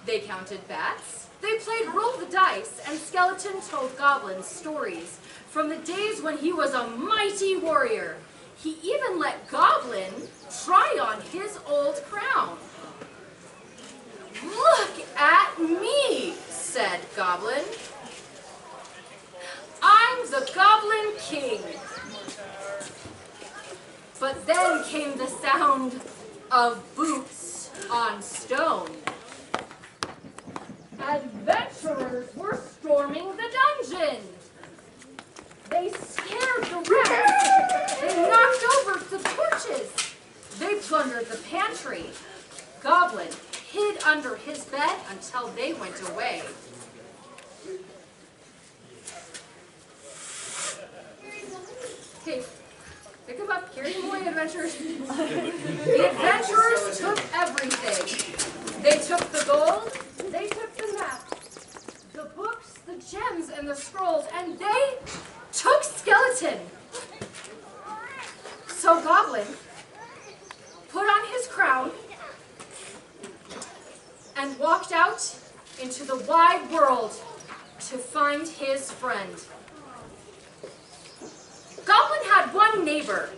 They counted bats, they played roll the dice, and Skeleton told Goblin stories from the days when he was a mighty warrior. He even let Goblin try on his old crown. Look at me, said Goblin. I'm the Goblin King. But then came the sound of boots on stone. Adventurers were storming the dungeon. They scared the rats. They knocked over the torches. They plundered the pantry. Goblin hid under his bed until they went away. Okay, pick him up, carry him away, adventurers. The adventurers took everything. They took the gold, they took the map, the books, the gems, and the scrolls, and they took Skeleton. So Goblin put on his crown and walked out into the wide world to find his friend. Goblin had one neighbor,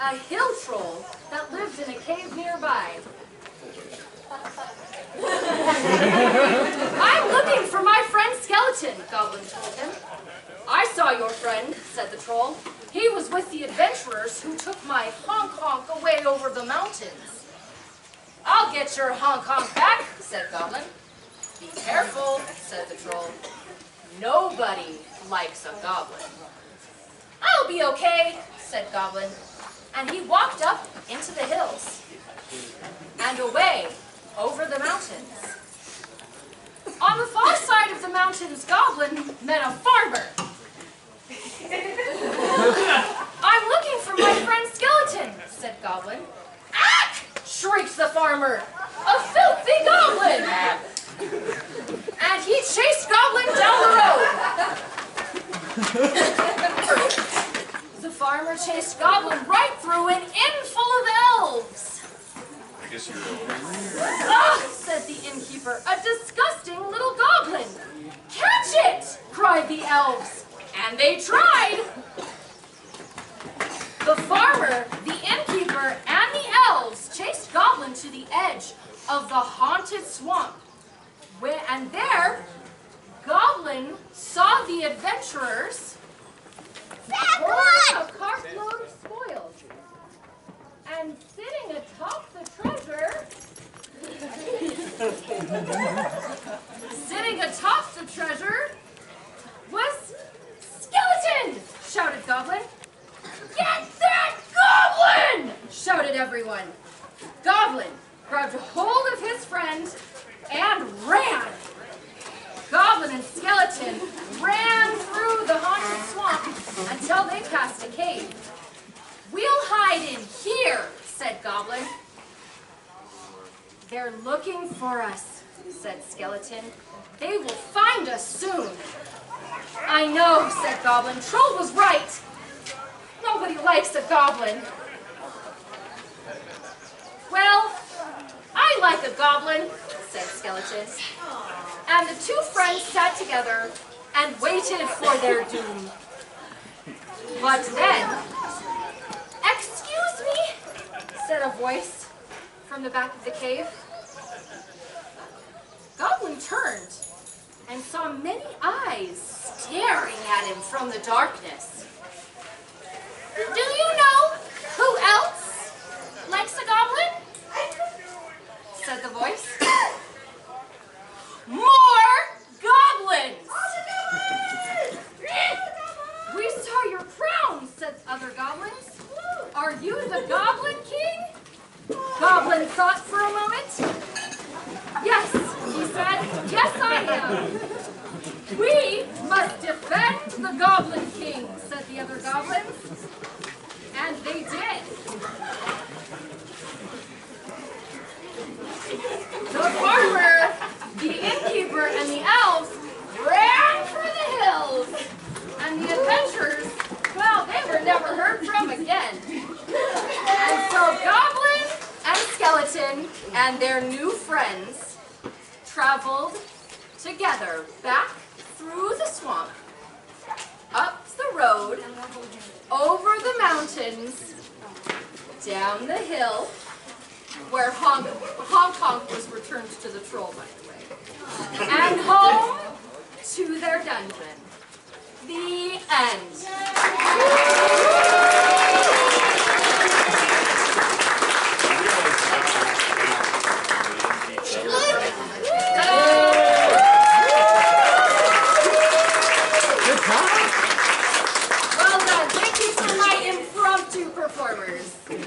a hill troll that lived in a cave nearby. I'm looking for my friend Skeleton, Goblin told him. I saw your friend, said the troll. He was with the adventurers who took my honk-honk away over the mountains. I'll get your honk-honk back, said Goblin. Be careful, said the troll. Nobody likes a goblin. I'll be okay, said Goblin. And he walked up into the hills and away over the mountains. On the far side of the mountains, Goblin met a farmer. I'm looking for my friend Skeleton, said Goblin. Ah! Shrieked the farmer. A filthy goblin! And he chased Goblin down the road. The farmer chased Goblin right through an inn full of elves. I guess you're Ah, said the innkeeper, a disgusting little goblin. Catch it, cried the elves, and they tried. The farmer, the innkeeper, and the elves chased Goblin to the edge of the haunted swamp. And there, Goblin saw the adventurers pouring a cartload of spoils. And sitting atop the treasure, was Skeleton! Shouted Goblin. Get that Goblin! Shouted everyone. Goblin grabbed hold of his friend and ran. Goblin and Skeleton ran through the haunted swamp until they passed a cave. We'll hide in here, said Goblin. They're looking for us, said Skeleton. They will find us soon. I know, said Goblin. Troll was right. Nobody likes a goblin. Well, I like a goblin, said Skeleton. And the two friends sat together and waited for their doom. But then, excuse me, said a voice from the back of the cave. Goblin turned and saw many eyes staring at him from the darkness. Do you know who else likes a goblin? Said the voice. More goblins! We saw your crown, said other goblins. Are you the Goblin King? Goblin thought for a moment. Yes, he said. Yes, I am. We must defend the Goblin King, said the other goblins. And they did. The farmer, the innkeeper, and the elves ran for the hills. And the adventurers, well, they were never heard from again. And so Goblin and Skeleton and their new friends traveled together back through the swamp, up the road, over the mountains, down the hill, where Honk Honk was returned to the troll, by the way, and home to their dungeon. The end. Well done. Thank you for my impromptu performers. At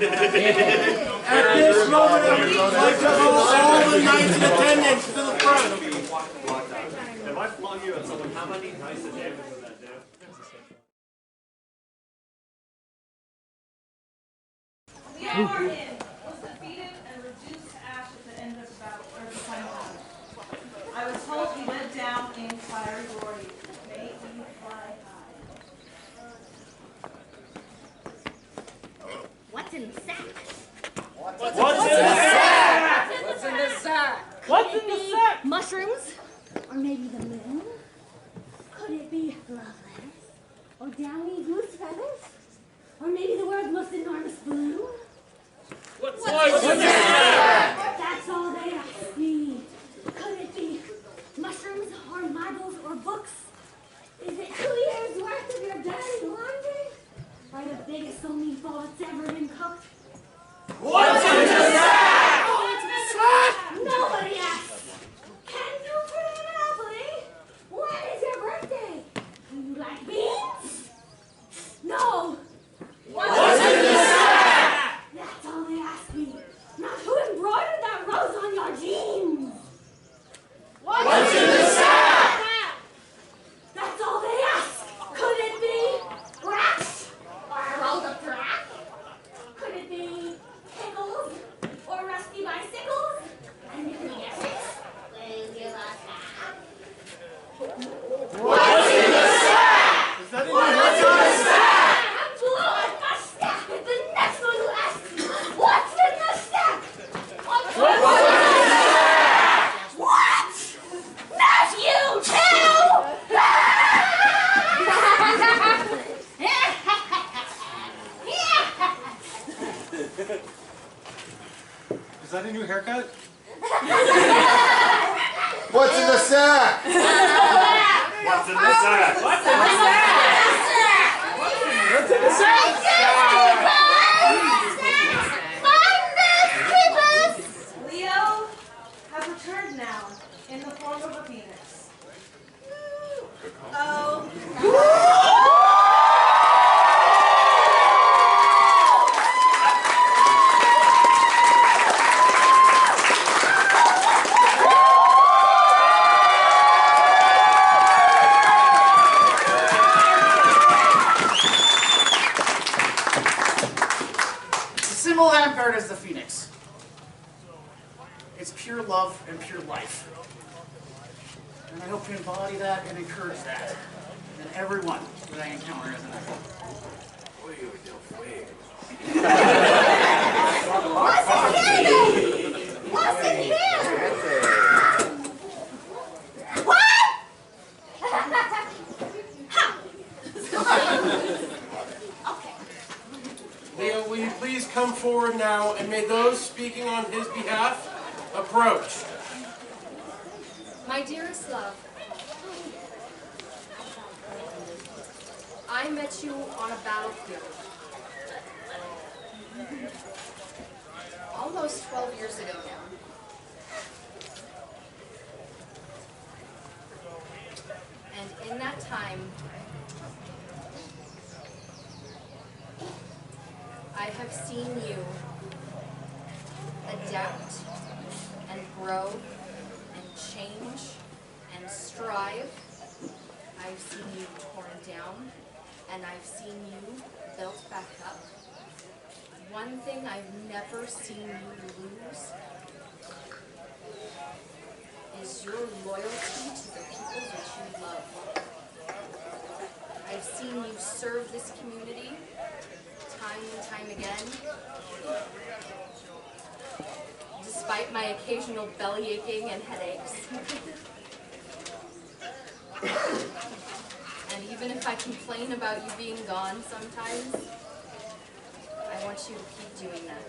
this moment, I would like to call all the knights in attendance to the front. If I flung you at someone, how many dice of damage would that do? Leonard was defeated and reduced to ash at the end of the battle, or the final battle. I was told he went down in fiery glory. May he fly high. What's in the sack? What's in the sack? What's in the sack? What's in the sack? Mushrooms? Or maybe the moon? Could it be love letters? Or downy goose feathers? Or maybe the world's most enormous balloon? What's in the sack? That's all they ask me. Could it be mushrooms or marbles or books? Is it 2 years worth of your dirty laundry? Or the biggest soul meatball that's ever been cooked? What's in the sack? What's in the sack? Nobody asks. Can you play Monopoly? When is your birthday? Do you like beans? No. What's in the sack? That's all they ask me. Not who embroidered that rose on your jeans. What's in the sack? That's all they ask. Could it be haircut? What's in the sack? What's in the sack? What's in the sack? What's in the sack? Leo has returned now in the form of a phoenix. Oh. The symbol of Amtgard is the phoenix. It's pure love and pure life. And I hope to embody that and encourage that in everyone that I encounter as an adult. What's in here? Leo, will you please come forward now, and may those speaking on his behalf approach. My dearest love, I met you on a battlefield almost 12 years ago now. And in that time, I have seen you adapt and grow and change and strive. I've seen you torn down and I've seen you built back up. One thing I've never seen you lose is your loyalty to the people that you love. I've seen you serve this community time and time again, despite my occasional belly aching and headaches. And even if I complain about you being gone sometimes, I want you to keep doing that.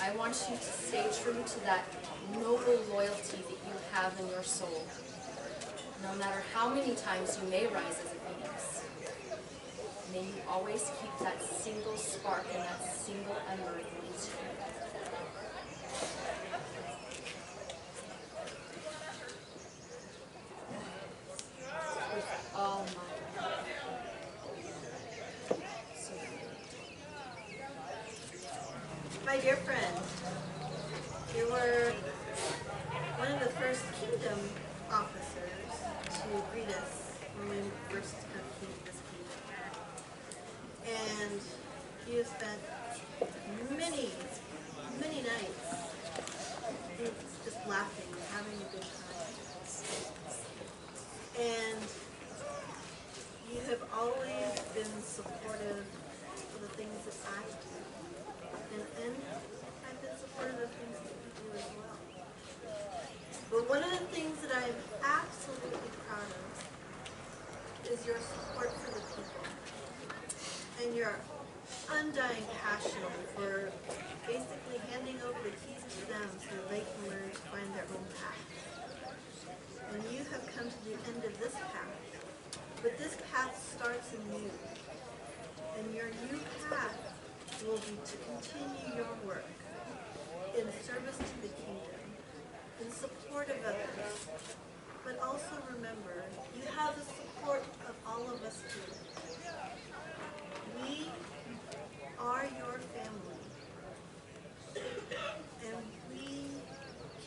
I want you to stay true to that noble loyalty that you have in your soul. No matter how many times you may rise as a phoenix, may you always keep that single spark and that single ember that leads you. With all my heart. So My dear friend, you were one of the first kingdom officers to greet us when we first came to this kingdom. And you have spent many, many nights just laughing and having a good time. And you have always been supportive of the things that I do. And I've been supportive of things that you do as well. But one of the things that I'm absolutely proud of is your support for the people and your undying passion for basically handing over the keys to them so they can learn to find their own path. And you have come to the end of this path, but this path starts anew. And your new path will be to continue your work in service to the kingdom, in support of others, but also remember, you have the support of all of us here. We are your family, and we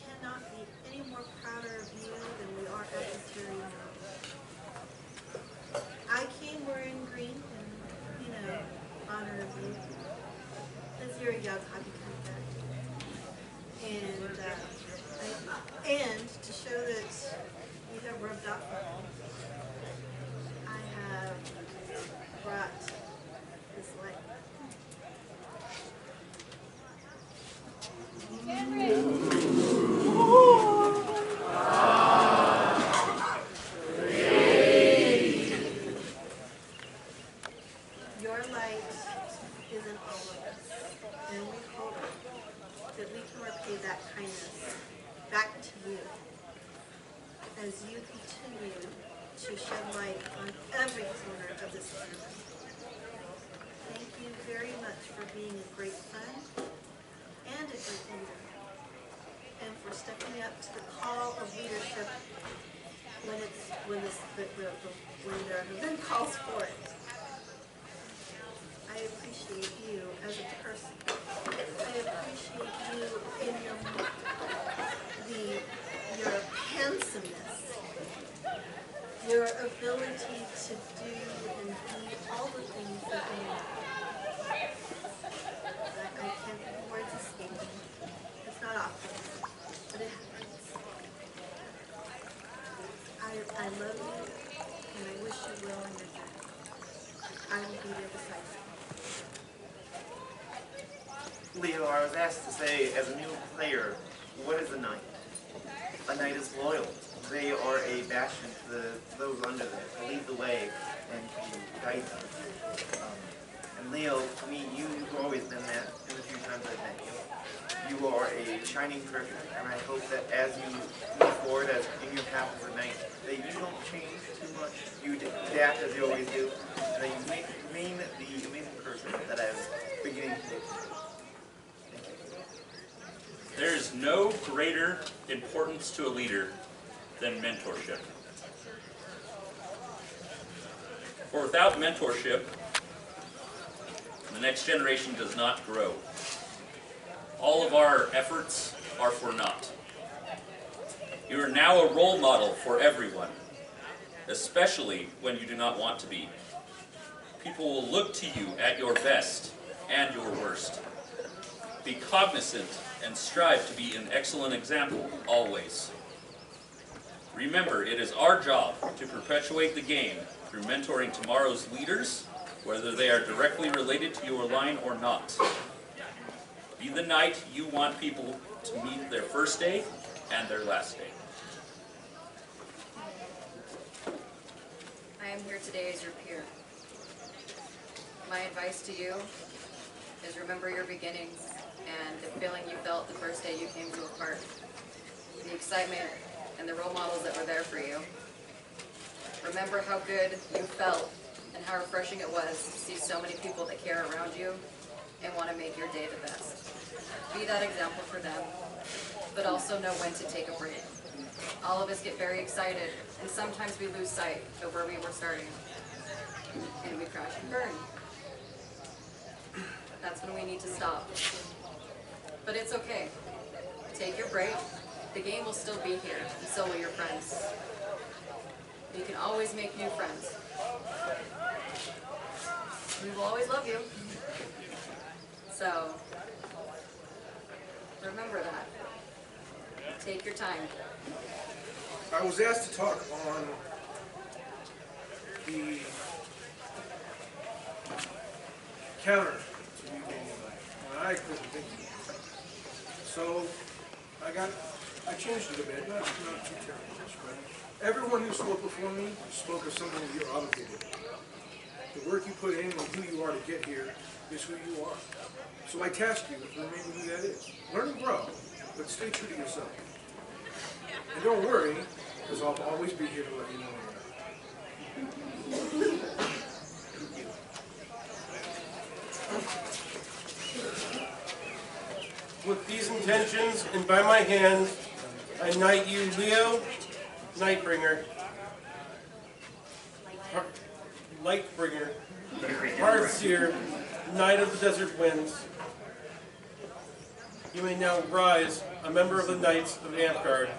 cannot be any more prouder of you than we are at this very moment. I came wearing green in honor of you, because you're a young happy cat. And to show that you have rubbed off on me, I have brought this light. Your light is in all of us. pay that kindness back to you as you continue to shed light on every corner of this planet. Thank you very much for being a great friend and a great leader, and for stepping up to the call of leadership when there have been calls for it. I appreciate you as a person. I appreciate you in your handsomeness, your ability to do and be all the things that you want. I can't think of words escape me. It's not often, but it happens. I love you, and I wish you well on your journey. I will be there beside you. Leo, I was asked to say, as a new player, what is a knight? A knight is loyal. They are a bastion to those under them, to lead the way and to guide them. And Leo, to me, you've always been that in the few times I've met you. You are a shining person, and I hope that as you move forward, as in your path as a knight, that you don't change too much. You adapt as you always do, and that you remain the amazing person that I was beginning to be. There is no greater importance to a leader than mentorship. For without mentorship, the next generation does not grow. All of our efforts are for naught. You are now a role model for everyone, especially when you do not want to be. People will look to you at your best and your worst. Be cognizant and strive to be an excellent example, always. Remember, it is our job to perpetuate the game through mentoring tomorrow's leaders, whether they are directly related to your line or not. Be the knight you want people to meet their first day and their last day. I am here today as your peer. My advice to you is remember your beginnings and the feeling you felt the first day you came to a park. The excitement and the role models that were there for you. Remember how good you felt and how refreshing it was to see so many people that care around you and want to make your day the best. Be that example for them, but also know when to take a break. All of us get very excited, and sometimes we lose sight of where we were starting, and we crash and burn. That's when we need to stop. But it's okay. Take your break. The game will still be here, and so will your friends. You can always make new friends. We will always love you. So, remember that. Take your time. I was asked to talk on the counter to Weaponmaster, and I couldn't think of it. So I changed it a bit, not too terribly much, but everyone who spoke before me spoke of something that you're obligated to. The work you put in and who you are to get here is who you are. So I task you with remaining who that is. Learn and grow, but stay true to yourself. And don't worry, because I'll always be here to let you know when you're not. With these intentions, and by my hand, I knight you, Leo, Nightbringer, Lightbringer, Heartseer, Knight of the Desert Winds. You may now rise, a member of the Knights of Amtgard,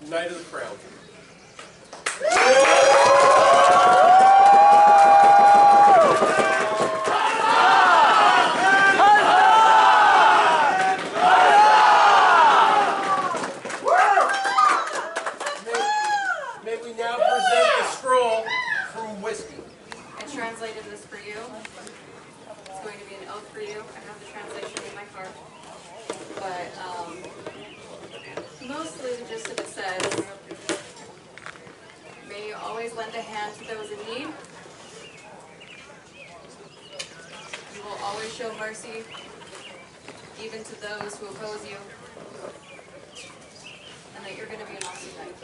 Knight of the Crown. Translated this for you. It's going to be an oath for you. I have the translation in my card. But mostly the gist of it says, may you always lend a hand to those in need. You will always show mercy even to those who oppose you, and that you're going to be an awesome knight.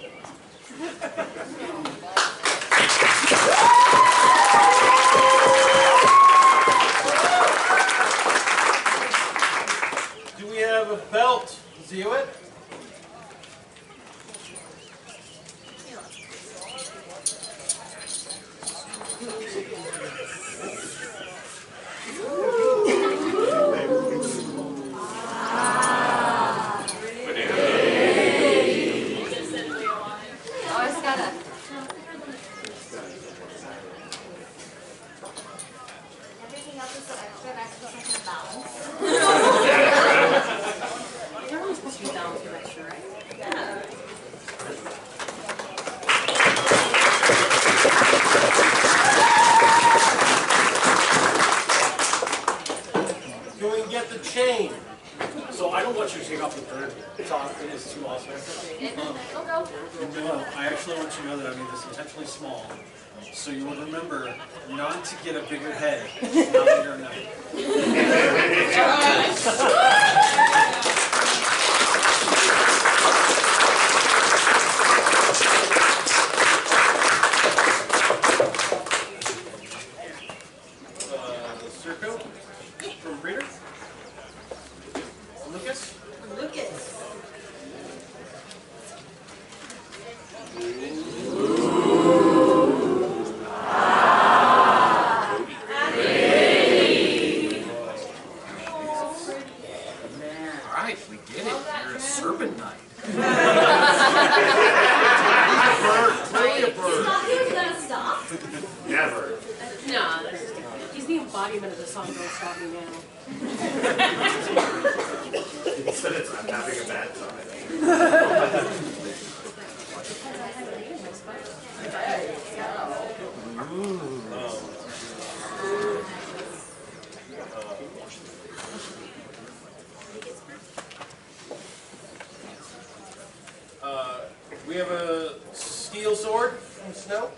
Do we have a belt, Zioet? Everything else is so extra, and I still have to balance. You're only supposed to be balanced with extra, right? Yeah. Can we get the chain? So I don't want you to take off the bird top. It is too awesome. Well, I actually want you to know that I made this intentionally small, so you will remember not to get a bigger head now that you're a knight. The Circo from Breeder. Lucas? Lucas. Alright, we did it. You're a serpent knight. Totally a bird. He's gonna stop. Never. Nah, he's the embodiment of the song Don't Stop Me Now. Instead it's I'm having a bad time. We have a steel sword from Snow.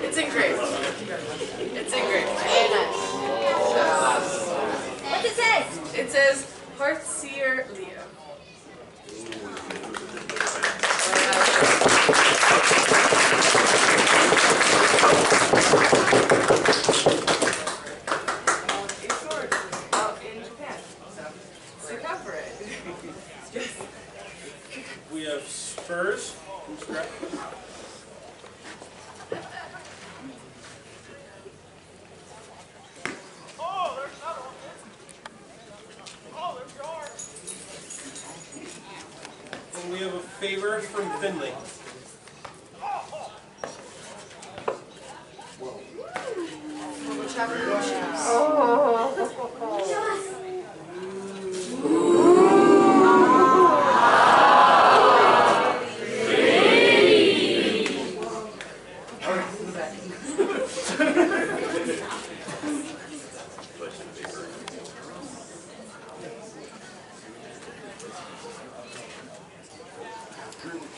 It's engraved. It's engraved. Very nice. What's it say? It says Heartseer Leo. A sword out in Japan. So look out for it. We have spurs from Scrap. Oh, there's another one. Oh, there's yours. And we have a favor from Finley.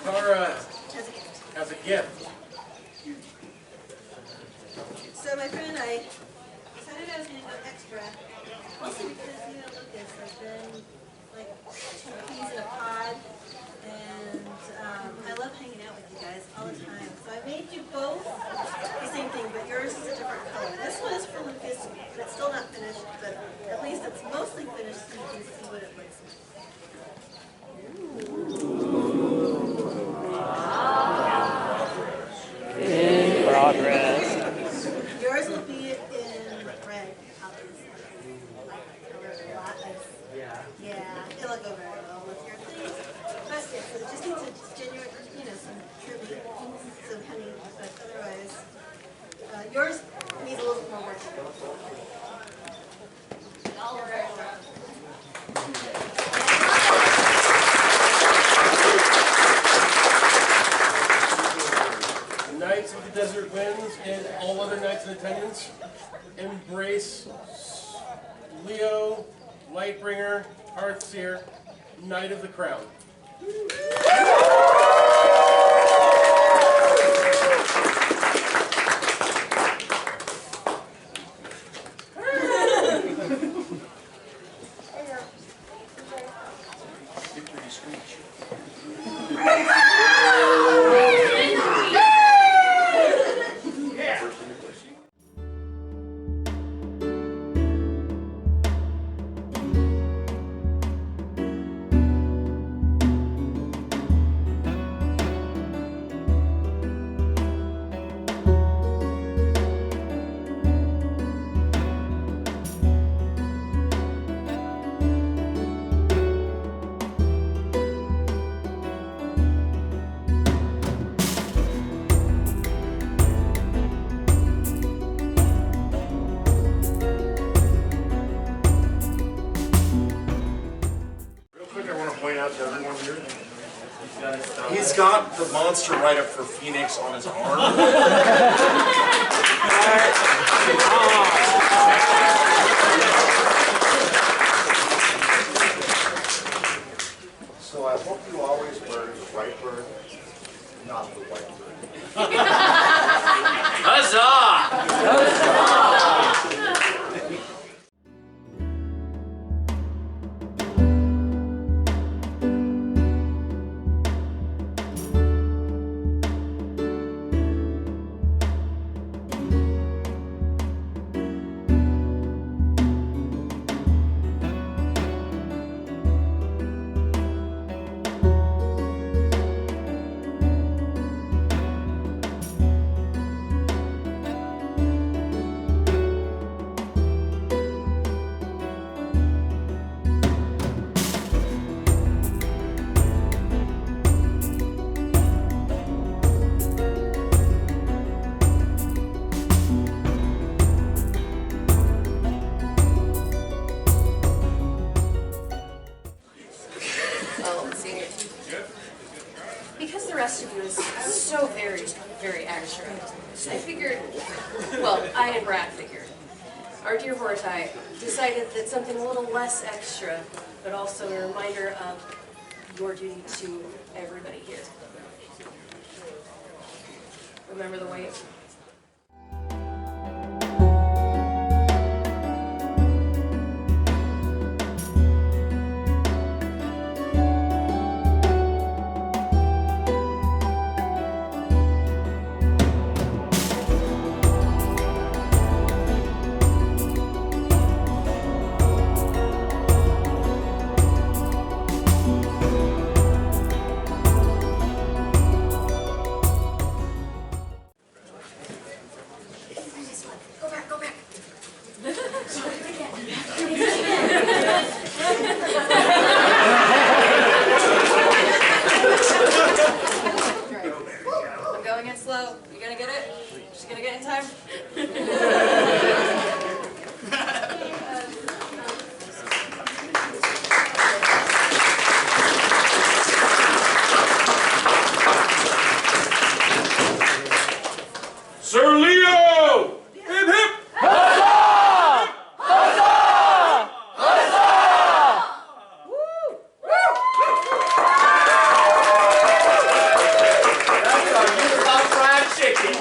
Tara has a gift. So my friend, I decided I was going to go extra, mostly because you know Lucas, I've been like 2 peas in a pod, and I love hanging out with you guys all the time. So I made you both the same thing, but yours is a different color. This one is for Lucas, but it's still not finished, but at least it's mostly finished so you can see what it looks like. In progress. Yours will be in red, obviously. Like a lot of, yeah, it'll go very well with your things. But yeah, so it just needs a genuine, you know, some trimming, some honey, but otherwise, yours needs a little bit more work. All right. Knights of the Desert Winds and all other knights in attendance, embrace Leo, Lightbringer, Hearthseer, Knight of the Crown. He's got the monster write-up for Phoenix on his arm. So I hope you always wear the right bird, not the white bird. Huzzah! Because the rest of you is so very, very extra, I figured, well, I and Brad figured, our dear Hortai decided that something a little less extra, but also a reminder of your duty to everybody here. Remember the wave? Sir Leo! Hip hip! Huzzah! Huzzah! Huzzah! That's our Utah fried chicken.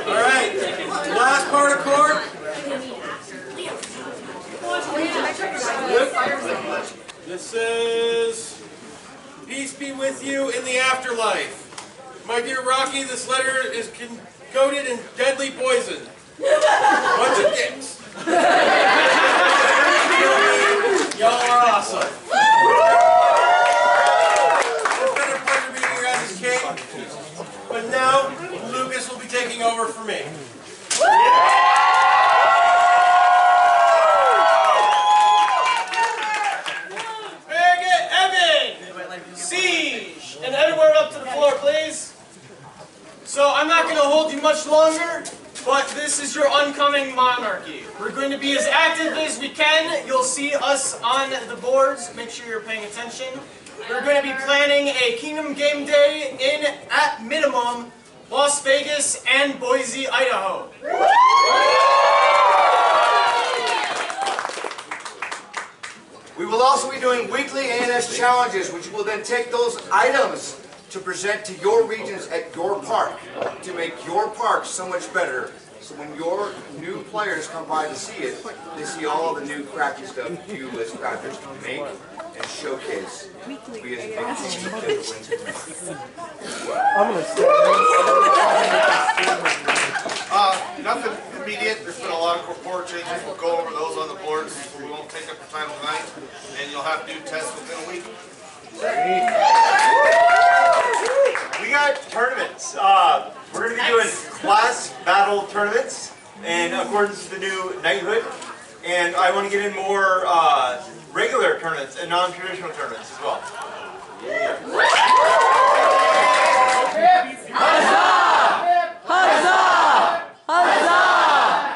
Alright, last part of court. This is peace be with you in the afterlife. My dear Rocky, this letter is coated in deadly poison. Bunch of dicks. Y'all are awesome. It's been a pleasure being here as his king. But now, Lucas will be taking over for me. Siege! And Edward up to the floor, please. So I'm not going to hold you much longer. but this is your oncoming monarchy. We're going to be as active as we can. You'll see us on the boards. Make sure you're paying attention. We're going to be planning a Kingdom Game Day in, at minimum, Las Vegas and Boise, Idaho. We will also be doing weekly ANS challenges, which will then take those items to present to your regions at your park to make your park so much better. So when your new players come by to see it, they see all the new crafty stuff you as crafters can make and showcase. We as a big team together wins. Nothing immediate. There's been a lot of board changes. We'll go over those on the boards. We won't take up your time tonight, and you'll have to do tests within a week. We got tournaments. We're going to be doing class battle tournaments in accordance to the new knighthood. And I want to get in more regular tournaments and non-traditional tournaments as well. Huzzah! Huzzah! Huzzah!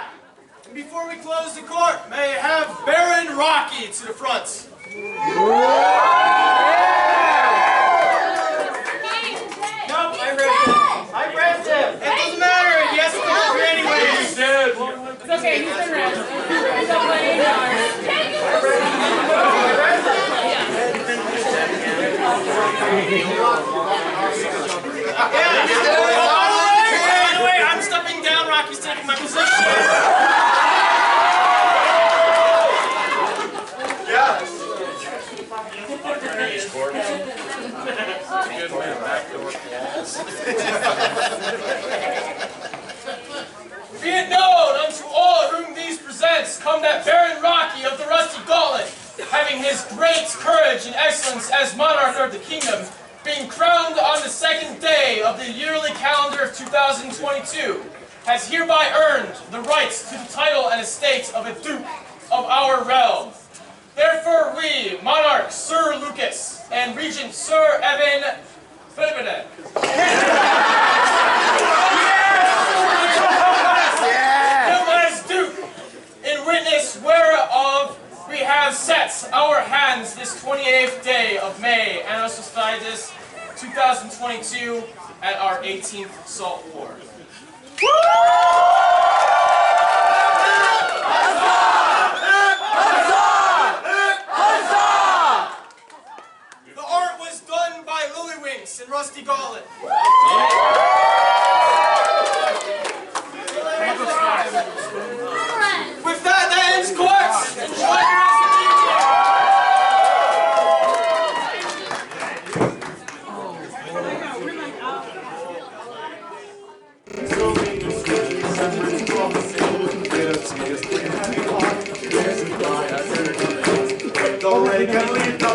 And before we close the court, may I have Baron Rocky to the front. I grabbed him. It doesn't matter. He has to come up here anyway. He's dead. It's okay. He's been rested. He's up playing By the way, I'm stepping down. Rocky's taking my position. Be it known unto all whom these presents come that Baron Rocky of the Rusty Gauntlet, having his great courage and excellence as monarch of the kingdom, being crowned on the second day of the yearly calendar of 2022, has hereby earned the rights to the title and estate of a duke of our realm. Therefore we, monarch Sir Lucas and regent Sir Evan Philibert, as duke, in witness whereof we have set our hands this 28th day of May, Annos Hostitis 2022, at our 18th Salt War. The art was done by Lillywinks and Rusty Gauntlet. With that ends court. Enjoy the rest of the Don't